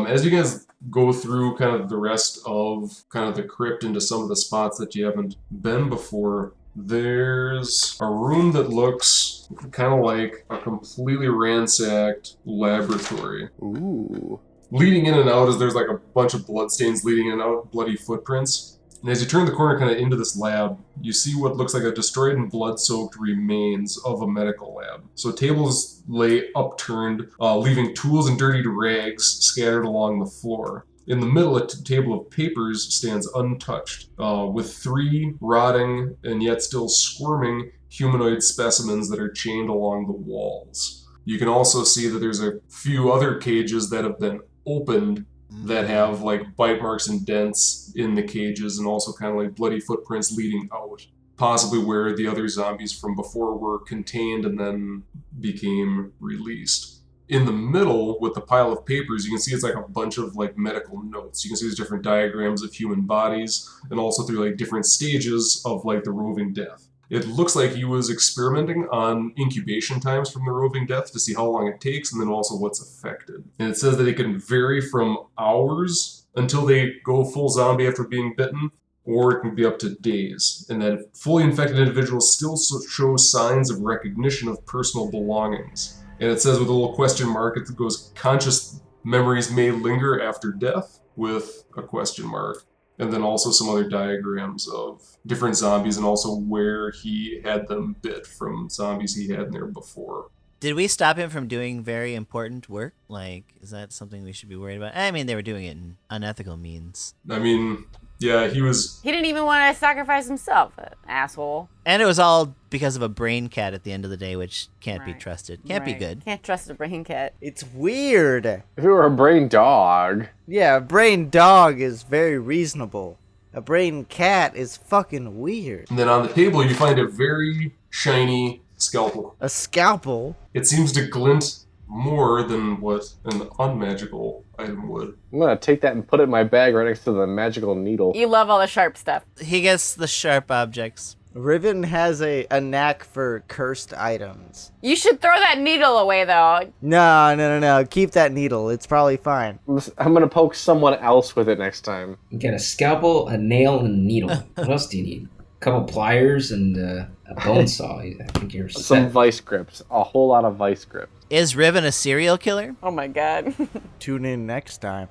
As you guys go through kind of the rest of kind of the crypt into some of the spots that you haven't been before, there's a room that looks kind of like a completely ransacked laboratory. Ooh. Leading in and out is there's like a bunch of bloodstains leading in and out, bloody footprints. And as you turn the corner kind of into this lab, you see what looks like a destroyed and blood-soaked remains of a medical lab. So tables lay upturned, leaving tools and dirty rags scattered along the floor. In the middle, a table of papers stands untouched, with 3 rotting and yet still squirming humanoid specimens that are chained along the walls. You can also see that there's a few other cages that have been opened that have like bite marks and dents in the cages, and also kind of like bloody footprints leading out, possibly where the other zombies from before were contained and then became released. In the middle, with the pile of papers, you can see it's like a bunch of like medical notes. You can see there's different diagrams of human bodies, and also through like different stages of like the roving death. It looks like he was experimenting on incubation times from the roving death to see how long it takes, and then also what's affected. And it says that it can vary from hours until they go full zombie after being bitten, or it can be up to days. And that fully infected individuals still show signs of recognition of personal belongings. And it says with a little question mark, it goes, conscious memories may linger after death, with a question mark. And then also some other diagrams of different zombies and also where he had them bit from zombies he had in there before. Did we stop him from doing very important work? Like, is that something we should be worried about? I mean, they were doing it in unethical means. I mean, yeah, he He didn't even want to sacrifice himself, asshole. And it was all because of a brain cat at the end of the day, which can't be Right. trusted. Can't be Right. good. Can't trust a brain cat. It's weird. If it were a brain dog. Yeah, a brain dog is very reasonable. A brain cat is fucking weird. And then on the table, you find a very shiny scalpel. A scalpel? It seems to glint more than what an unmagical item would. I'm gonna take that and put it in my bag right next to the magical needle. You love all the sharp stuff. He gets the sharp objects. Riven has a knack for cursed items. You should throw that needle away, though. No. Keep that needle. It's probably fine. I'm gonna poke someone else with it next time. You get a scalpel, a nail, and a needle. What else do you need? A couple pliers and a bone saw. I think you're Some set. vice grips. A whole lot of vice grips. Is Riven a serial killer? Oh my god. Tune in next time.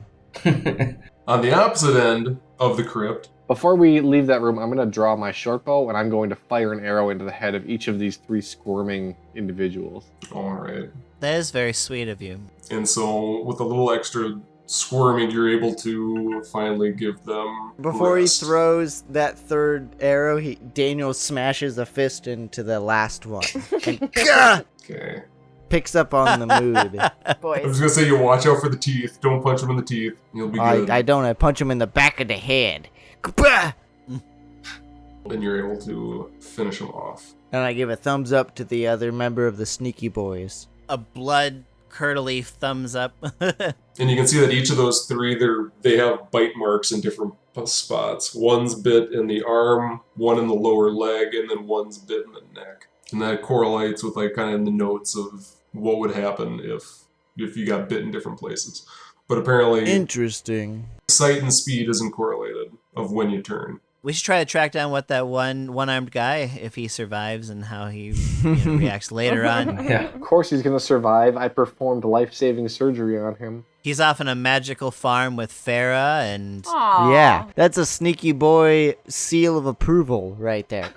On the opposite end of the crypt, Before we leave that room, I'm gonna draw my short bow and I'm going to fire an arrow into the head of each of these 3 squirming individuals. alright. That is very sweet of you. And so with a little extra squirming, you're able to finally give them Before rest. he throws that third arrow, Daniel smashes a fist into the last one. And gah! Okay. Picks up on the mood. I was Boys. gonna say you watch out for the teeth. Don't punch him in the teeth. You'll be good. I don't. I punch him in the back of the head. Gah! And you're able to finish him off. And I give a thumbs up to the other member of the Sneaky Boys. A blood-curdly thumbs up. And you can see that each of those 3, they have bite marks in different spots. One's bit in the arm, one in the lower leg, and then one's bit in the neck. And that correlates with like kind of the notes of what would happen if you got bit in different places. But apparently, Interesting. sight and speed isn't correlated of when you turn. We should try to track down what that one-armed guy, if he survives, and how he reacts later on. Yeah. Of course he's going to survive. I performed life-saving surgery on him. He's off on a magical farm with Farah, and Aw. Yeah, that's a sneaky boy seal of approval right there.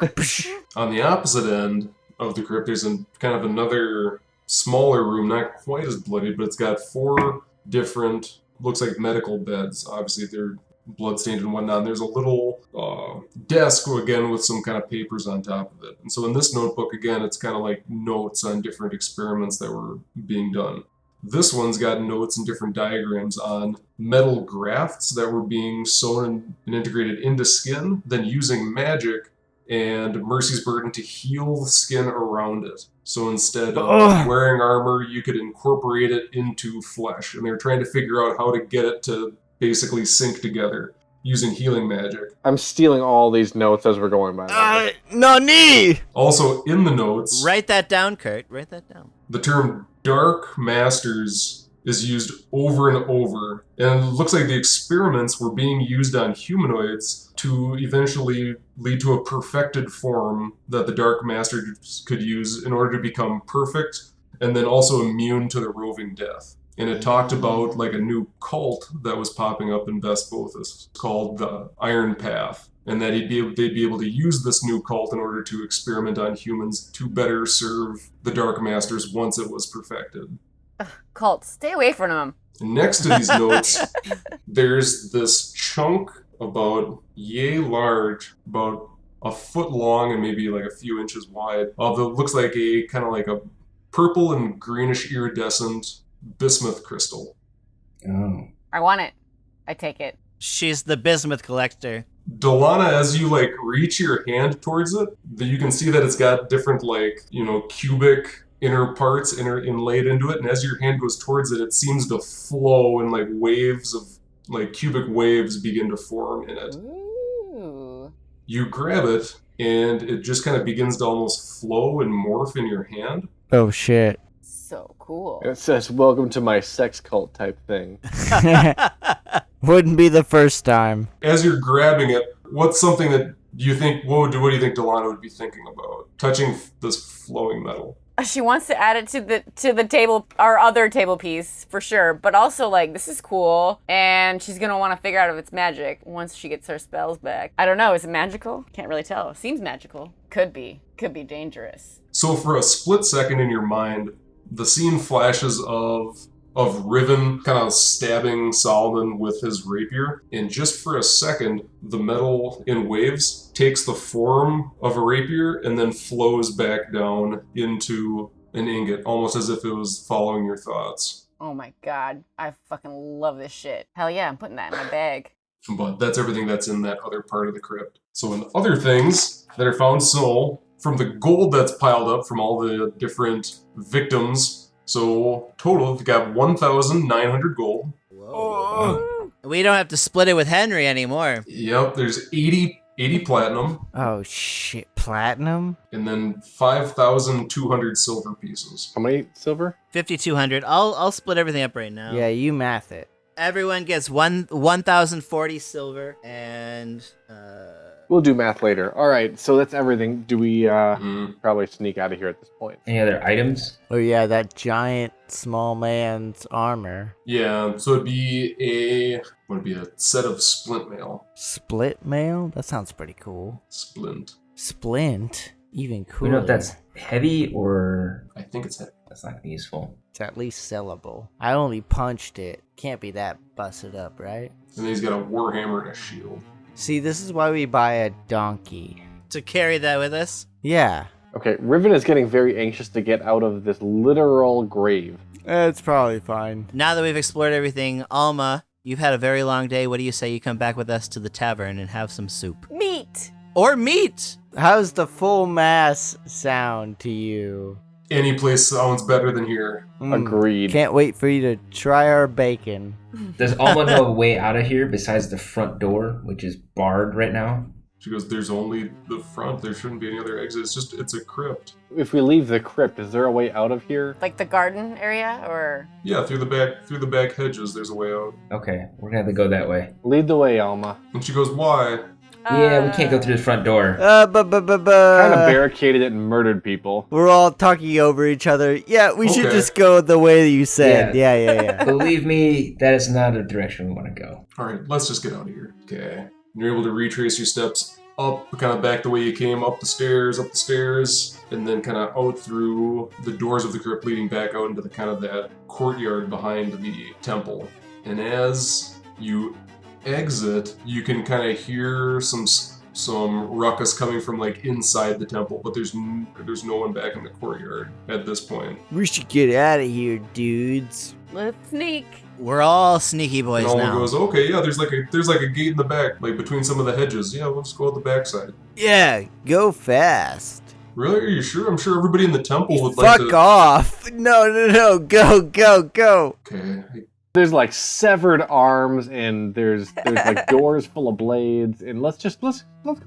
On the opposite end of the crypt, there's kind of another smaller room, not quite as bloody, but it's got 4 different, looks like medical beds. Obviously, they're bloodstained and whatnot. And there's a little desk, again, with some kind of papers on top of it. And so in this notebook, again, it's kind of like notes on different experiments that were being done. This one's got notes and different diagrams on metal grafts that were being sewn and integrated into skin, then using magic and Mercy's Burden to heal the skin around it. So instead of wearing armor, you could incorporate it into flesh. And they're trying to figure out how to get it to basically sync together using healing magic. I'm stealing all these notes as we're going by. Nani! Also, in the notes, write that down, Kurt. Write that down. the term Dark Masters is used over and over, and it looks like the experiments were being used on humanoids to eventually lead to a perfected form that the Dark Masters could use in order to become perfect, and then also immune to the roving death. And it talked about like a new cult that was popping up in Vespothus called the Iron Path, and that they'd be able to use this new cult in order to experiment on humans to better serve the Dark Masters once it was perfected. Cult, stay away from them. And next to these notes, there's this chunk about yay large, about a foot long and maybe like a few inches wide, of it looks like a kind of like a purple and greenish iridescent bismuth crystal. Oh. I want it. I take it. She's the bismuth collector. Dalana, as you like reach your hand towards it, you can see that it's got different like, cubic inner parts inlaid into it, and as your hand goes towards it, it seems to flow and like waves of like cubic waves begin to form in it. Ooh. You grab it, and it just kind of begins to almost flow and morph in your hand. Oh shit. So cool. It says, "Welcome to my sex cult" type thing. Wouldn't be the first time. As you're grabbing it, what's something that you think? What do you think Dalana would be thinking about touching this flowing metal? She wants to add it to the table, our other table piece for sure. But also, like, this is cool, and she's gonna want to figure out if it's magic once she gets her spells back. I don't know. Is it magical? Can't really tell. Seems magical. Could be. Could be dangerous. So for a split second in your mind, the scene flashes of Riven kind of stabbing Solomon with his rapier, and just for a second, the metal in waves takes the form of a rapier and then flows back down into an ingot, almost as if it was following your thoughts. Oh my god. I fucking love this shit. Hell yeah, I'm putting that in my bag. But that's everything that's in that other part of the crypt. So in other things that are found, so from the gold that's piled up from all the different victims, so total, we've got 1,900 gold. Whoa. We don't have to split it with Henry anymore. Yep, there's 80 platinum, Oh shit, platinum? and then 5,200 silver pieces. How many silver? 5,200. I'll split everything up right now. Yeah, you math it. Everyone gets 1,040 silver, and We'll do math later. All right, so that's everything. Do we Mhm. probably sneak out of here at this point? Any other items? Oh yeah, that giant small man's armor. Yeah, so it'd be a set of splint mail. Split mail? That sounds pretty cool. Splint. Splint? Even We cooler. don't know if that's heavy or I think it's heavy. that's not gonna be useful. It's at least sellable. I only punched it. Can't be that busted up, right? And then he's got a warhammer and a shield. See, this is why we buy a donkey. to carry that with us. Yeah. Okay, Riven is getting very anxious to get out of this literal grave. It's probably fine. Now that we've explored everything, Alma, you've had a very long day. What do you say you come back with us to the tavern and have some soup? Meat! Or meat! How's the full mass sound to you? any place sounds better than here. Agreed. Can't wait for you to try our bacon. Does Alma know a way out of here besides the front door, which is barred right now? She goes, there's only the front. There shouldn't be any other exit. It's a crypt. If we leave the crypt, is there a way out of here? Like the garden area, or? Yeah, through the back hedges, there's a way out. Okay, we're gonna have to go that way. Lead the way, Alma. And she goes, why? Yeah, we can't go through the front door. Kind of barricaded it and murdered people. We're all talking over each other. Yeah, we should Okay. just go the way that you said. Yeah. Believe me, that is not a direction we want to go. All right, let's just get out of here. Okay. You're able to retrace your steps up, kind of back the way you came, up the stairs, and then kind of out through the doors of the crypt, leading back out into the kind of that courtyard behind the temple. And as you exit, you can kind of hear some ruckus coming from like inside the temple, but there's no one back in the courtyard at this point. We should get out of here, dudes. Let's sneak. We're all sneaky boys And Alma now. goes, okay, yeah, there's like a gate in the back, like between some of the hedges. Yeah, we'll just go out the backside. Yeah, go fast. Really? Are you sure? I'm sure everybody in the temple would like to... Fuck off. No. Go. Okay. There's like severed arms and there's like doors full of blades, and let's go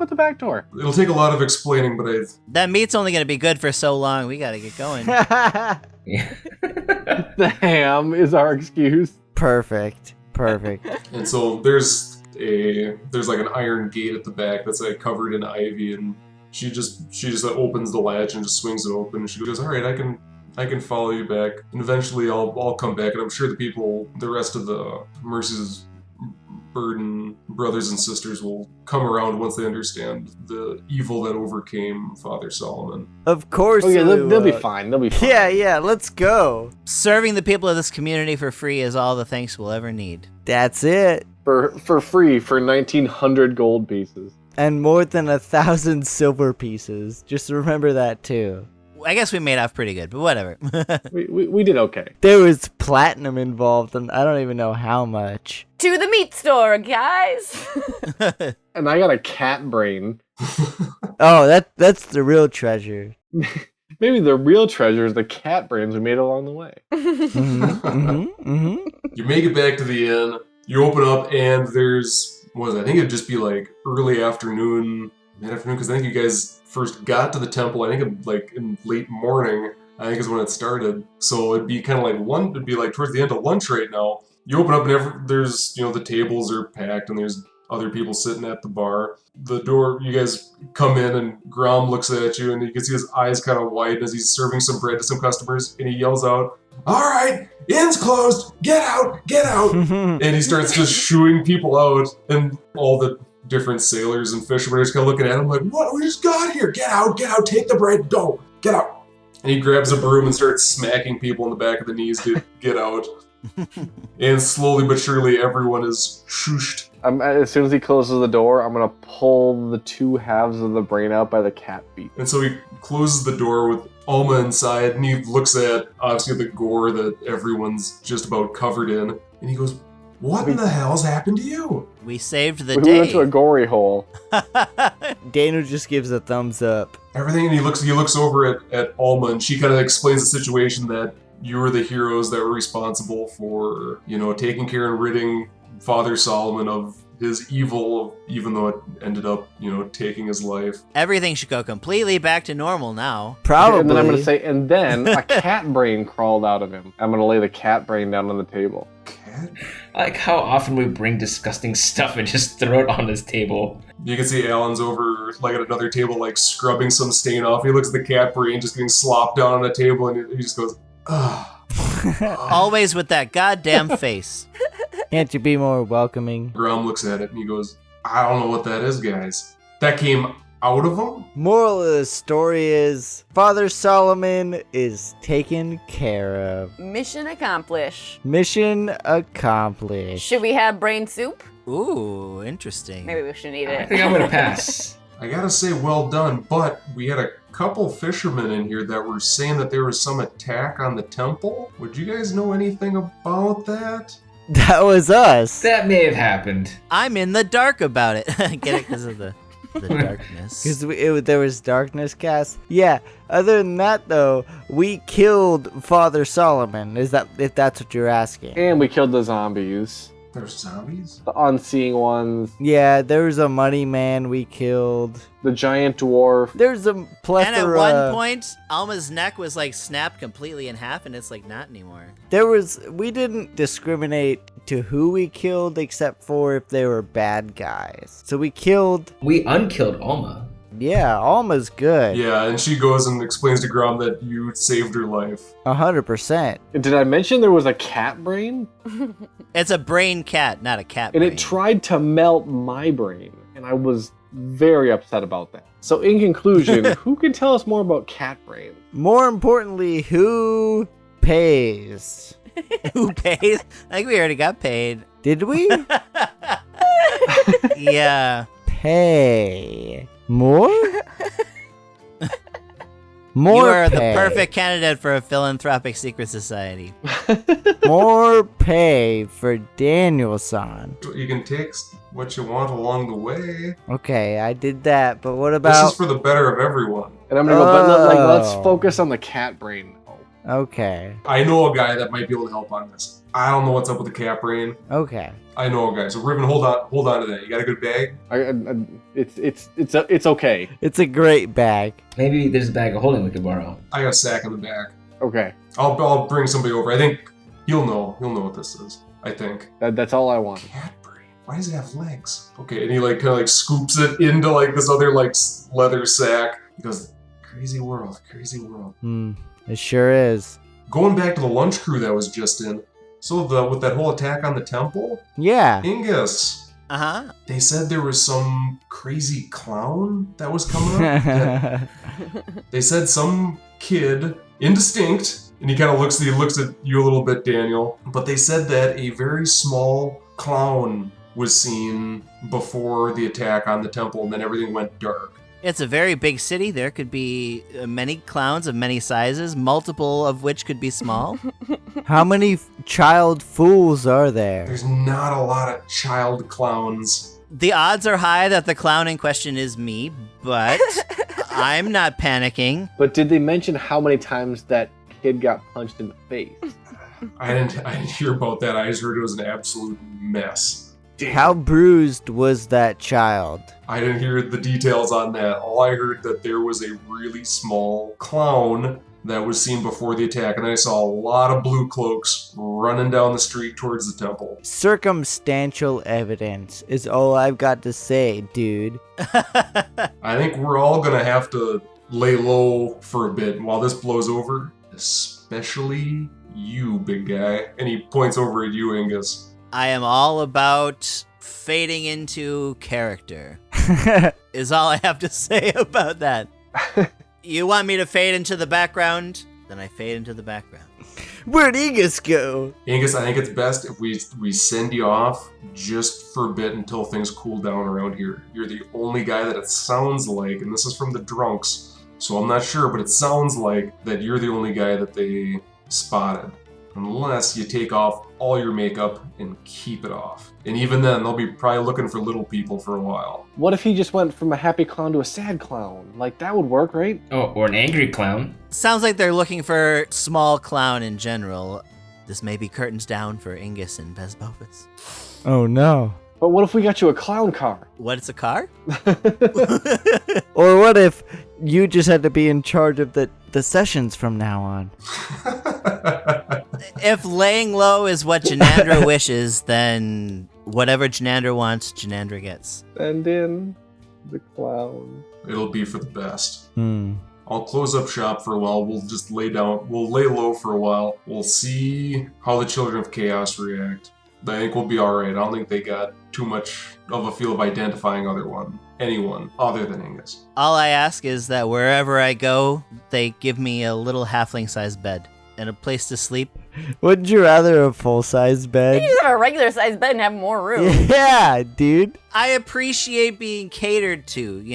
at the back door. It'll take a lot of explaining, but That meat's only going to be good for so long. We got to get going. Yeah. The ham is our excuse. Perfect. And so there's like an iron gate at the back that's like covered in ivy, and she just opens the latch and just swings it open. And she goes, "All right, I can follow you back, and eventually I'll come back, and I'm sure the rest of the Mercy's Burden brothers and sisters will come around once they understand the evil that overcame Father Solomon." Of course. Oh yeah, we they'll be will. fine. They'll be fine. Yeah, let's go. Serving the people of this community for free is all the thanks we'll ever need. That's it. For free for 1,900 gold pieces. And more than 1,000 silver pieces. Just remember that too. I guess we made off pretty good, but whatever. We did okay. There was platinum involved, and I don't even know how much. To the meat store, guys. And I got a cat brain. Oh, that's the real treasure. Maybe the real treasure is the cat brains we made along the way. You make it back to the inn. You open up, and I think it'd just be like early afternoon, mid-afternoon, because I think you guys first got to the temple. I think like in late morning, I think is when it started. So it'd be kind of like it'd be like towards the end of lunch right now. You open up, and there's, the tables are packed, and there's other people sitting at the bar. The door, you guys come in, and Grom looks at you, and you can see his eyes kind of widen as he's serving some bread to some customers, and he yells out, "All right, inn's closed, get out!" And he starts just shooing people out, and all the different sailors and fishermen are just kind of looking at him like, "What? We just got here! Get out, take the bread, go, get out!" And he grabs a broom and starts smacking people in the back of the knees to get out. And slowly but surely, everyone is shooshed. As soon as he closes the door, I'm gonna pull the two halves of the brain out by the cat feet. And so he closes the door with Alma inside, and he looks at, obviously, the gore that everyone's just about covered in, and he goes, "What in the hell's happened to you?" We saved the We day. went to a gory hole. Daniel just gives a thumbs up. Everything, and he looks over at Alma, and she kind of explains the situation, that you were the heroes that were responsible for, taking care and ridding Father Solomon of his evil, even though it ended up, taking his life. Everything should go completely back to normal now. Probably. And then I'm gonna say, and then a cat brain crawled out of him. I'm gonna lay the cat brain down on the table. Cat? I like how often we bring disgusting stuff and just throw it on this table. You can see Alan's over, like, at another table, like, scrubbing some stain off. He looks at the cat brain just getting slopped down on a table, and he just goes, "Ugh." Always with that goddamn face. Can't you be more welcoming? Grom looks at it, and he goes, "I don't know what that is, guys. That came out of him?" Moral of the story is Father Solomon is taken care of. Mission accomplished. Mission accomplished. Should we have brain soup? Ooh, interesting. Maybe we shouldn't eat I it. think I'm gonna pass. I gotta say, well done, but we had a couple fishermen in here that were saying that there was some attack on the temple. Would you guys know anything about that? That was us. That may have happened. I'm in the dark about it. Get it? Because of the... the darkness. Because there was darkness cast. Yeah. Other than that, though, we killed Father Solomon. If that's what you're asking? And we killed the zombies. There's zombies? The unseeing ones. Yeah, there was a money man we killed. The giant dwarf. There's a plethora. And at one point, Alma's neck was like snapped completely in half, and it's like not anymore. We didn't discriminate to who we killed except for if they were bad guys. So we unkilled Alma. Yeah, Alma's good. Yeah, and she goes and explains to Grom that you saved her life. 100%. And did I mention there was a cat brain? It's a brain cat, not a cat And brain. it tried to melt my brain, and I was very upset about that. So in conclusion, who can tell us more about cat brain? More importantly, who pays? Who pays? I think we already got paid. Did we? Yeah. Pay. More? More You are pay. the perfect candidate for a philanthropic secret society. More pay for Daniel-san. You can take what you want along the way. Okay, I did that, but what This about... is for the better of everyone. And I'm gonna go, but let's Oh. focus on the cat brain. Okay, I know a guy that might be able to help on this. I don't know what's up with the cat brain. okay. I know a guy. So Riven, hold on to that. You got a good bag? It's okay. It's a great bag. Maybe there's a bag of holding we could borrow. I got a sack in the back. Okay, I'll bring somebody over. I think he'll know what this is. I think. that's all I want. Cat brain. Why does it have legs? Okay, and he like kind of like scoops it into like this other like leather sack. He goes, crazy world. It sure is. Going back to the lunch crew that was just in. So with that whole attack on the temple, Yeah. Ingus, Uh-huh. they said there was some crazy clown that was coming up. They said some kid, indistinct, and he looks at you a little bit, Daniel, but they said that a very small clown was seen before the attack on the temple, and then everything went dark. It's a very big city. There could be many clowns of many sizes, multiple of which could be small. How many child fools are there? There's not a lot of child clowns. The odds are high that the clown in question is me, but I'm not panicking. But did they mention how many times that kid got punched in the face? I didn't hear about that. I just heard it was an absolute mess. How bruised was that child? I didn't hear the details on that. All I heard that there was a really small clown that was seen before the attack, and then I saw a lot of blue cloaks running down the street towards the temple. Circumstantial evidence is all I've got to say, dude. I think we're all gonna have to lay low for a bit while this blows over, especially you, big guy. And he points over at you, Ingus. I am all about fading into character, is all I have to say about that. You want me to fade into the background? Then I fade into the background. Where'd Ingus go? Ingus, I think it's best if we send you off just for a bit until things cool down around here. You're the only guy that it sounds like, and this is from the drunks, so I'm not sure, but it sounds like that you're the only guy that they spotted. Unless you take off all your makeup and keep it off. And even then, they'll be probably looking for little people for a while. What if he just went from a happy clown to a sad clown? Like, that would work, right? Oh, or an angry clown. Sounds like they're looking for small clown in general. This may be curtains down for Ingus and Besbofus. Oh no. But what if we got you a clown car? What's a car? Or what if you just had to be in charge of the sessions from now on? If laying low is what Janandra wishes, then whatever Janandra wants, Janandra gets. Send in the clown. It'll be for the best. Hmm. I'll close up shop for a while. We'll just lay low for a while. We'll see how the Children of Chaos react. I think we'll be alright. I don't think they got too much of a feel of identifying anyone other than Ingus. All I ask is that wherever I go, they give me a little halfling-sized bed and a place to sleep. Wouldn't you rather a full-size bed? You just have a regular sized bed and have more room. Yeah, dude. I appreciate being catered to, the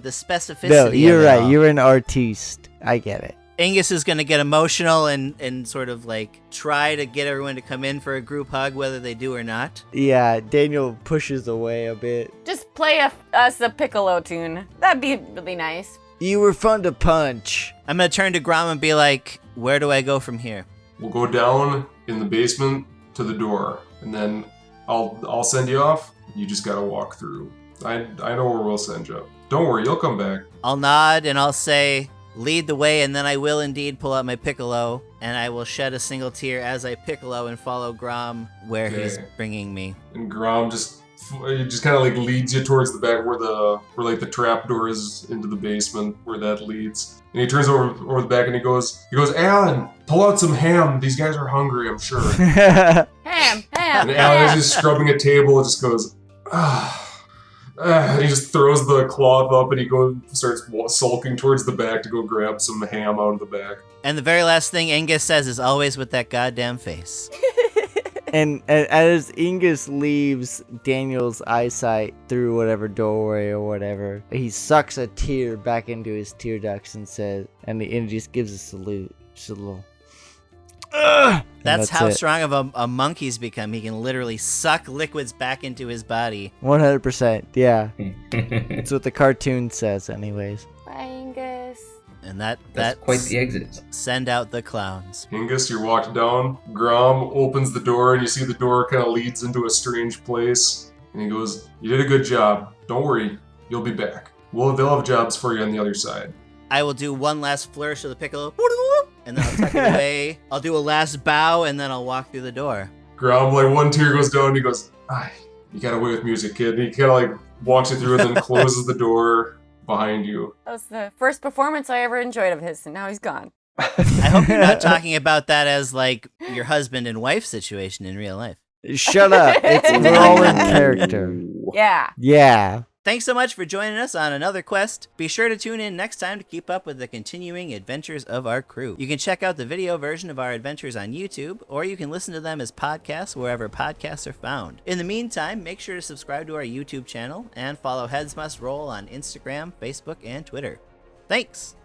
specificity No, you're of it right. all. You're an artiste. I get it. Ingus is going to get emotional and sort of like try to get everyone to come in for a group hug, whether they do or not. Yeah, Daniel pushes away a bit. Just play us a piccolo tune. That'd be really nice. You were fun to punch. I'm going to turn to Grom and be like, where do I go from here? We'll go down in the basement to the door, and then I'll send you off. You just gotta walk through. I know where we'll send you. Don't worry, you'll come back. I'll nod and I'll say, lead the way, and then I will indeed pull out my piccolo, and I will shed a single tear as I piccolo and follow Grom where he's bringing me. And Grom just kind of like leads you towards the back where like the trap door is into the basement, where that leads. And he turns over the back and he goes, Alan, pull out some ham. These guys are hungry, I'm sure. Ham. And Alan is just scrubbing a table and just goes, and he just throws the cloth up and he starts sulking towards the back to go grab some ham out of the back. And the very last thing Ingus says is always with that goddamn face. And as Ingus leaves Daniel's eyesight through whatever doorway or whatever, he sucks a tear back into his tear ducts and he just gives a salute. Just a little. That's how strong of a monkey's become. He can literally suck liquids back into his body. 100%, yeah. That's what the cartoon says, anyways. Bye, Ingus. And that's quite the exit. Send out the clowns. Ingus, you're walking down. Grom opens the door and you see the door kind of leads into a strange place. And he goes, you did a good job. Don't worry, you'll be back. They'll have jobs for you on the other side. I will do one last flourish of the piccolo, and then I'll tuck it away. I'll do a last bow, and then I'll walk through the door. Grom, like one tear goes down and he goes, you got away with music, kid. And he kind of like walks you through and then closes the door behind you. That was the first performance I ever enjoyed of his, and now he's gone. I hope you're not talking about that as like your husband and wife situation in real life. Shut up. We're all in character. Yeah. Yeah. Thanks so much for joining us on another quest. Be sure to tune in next time to keep up with the continuing adventures of our crew. You can check out the video version of our adventures on YouTube, or you can listen to them as podcasts wherever podcasts are found. In the meantime, make sure to subscribe to our YouTube channel and follow Heads Must Roll on Instagram, Facebook, and Twitter. Thanks!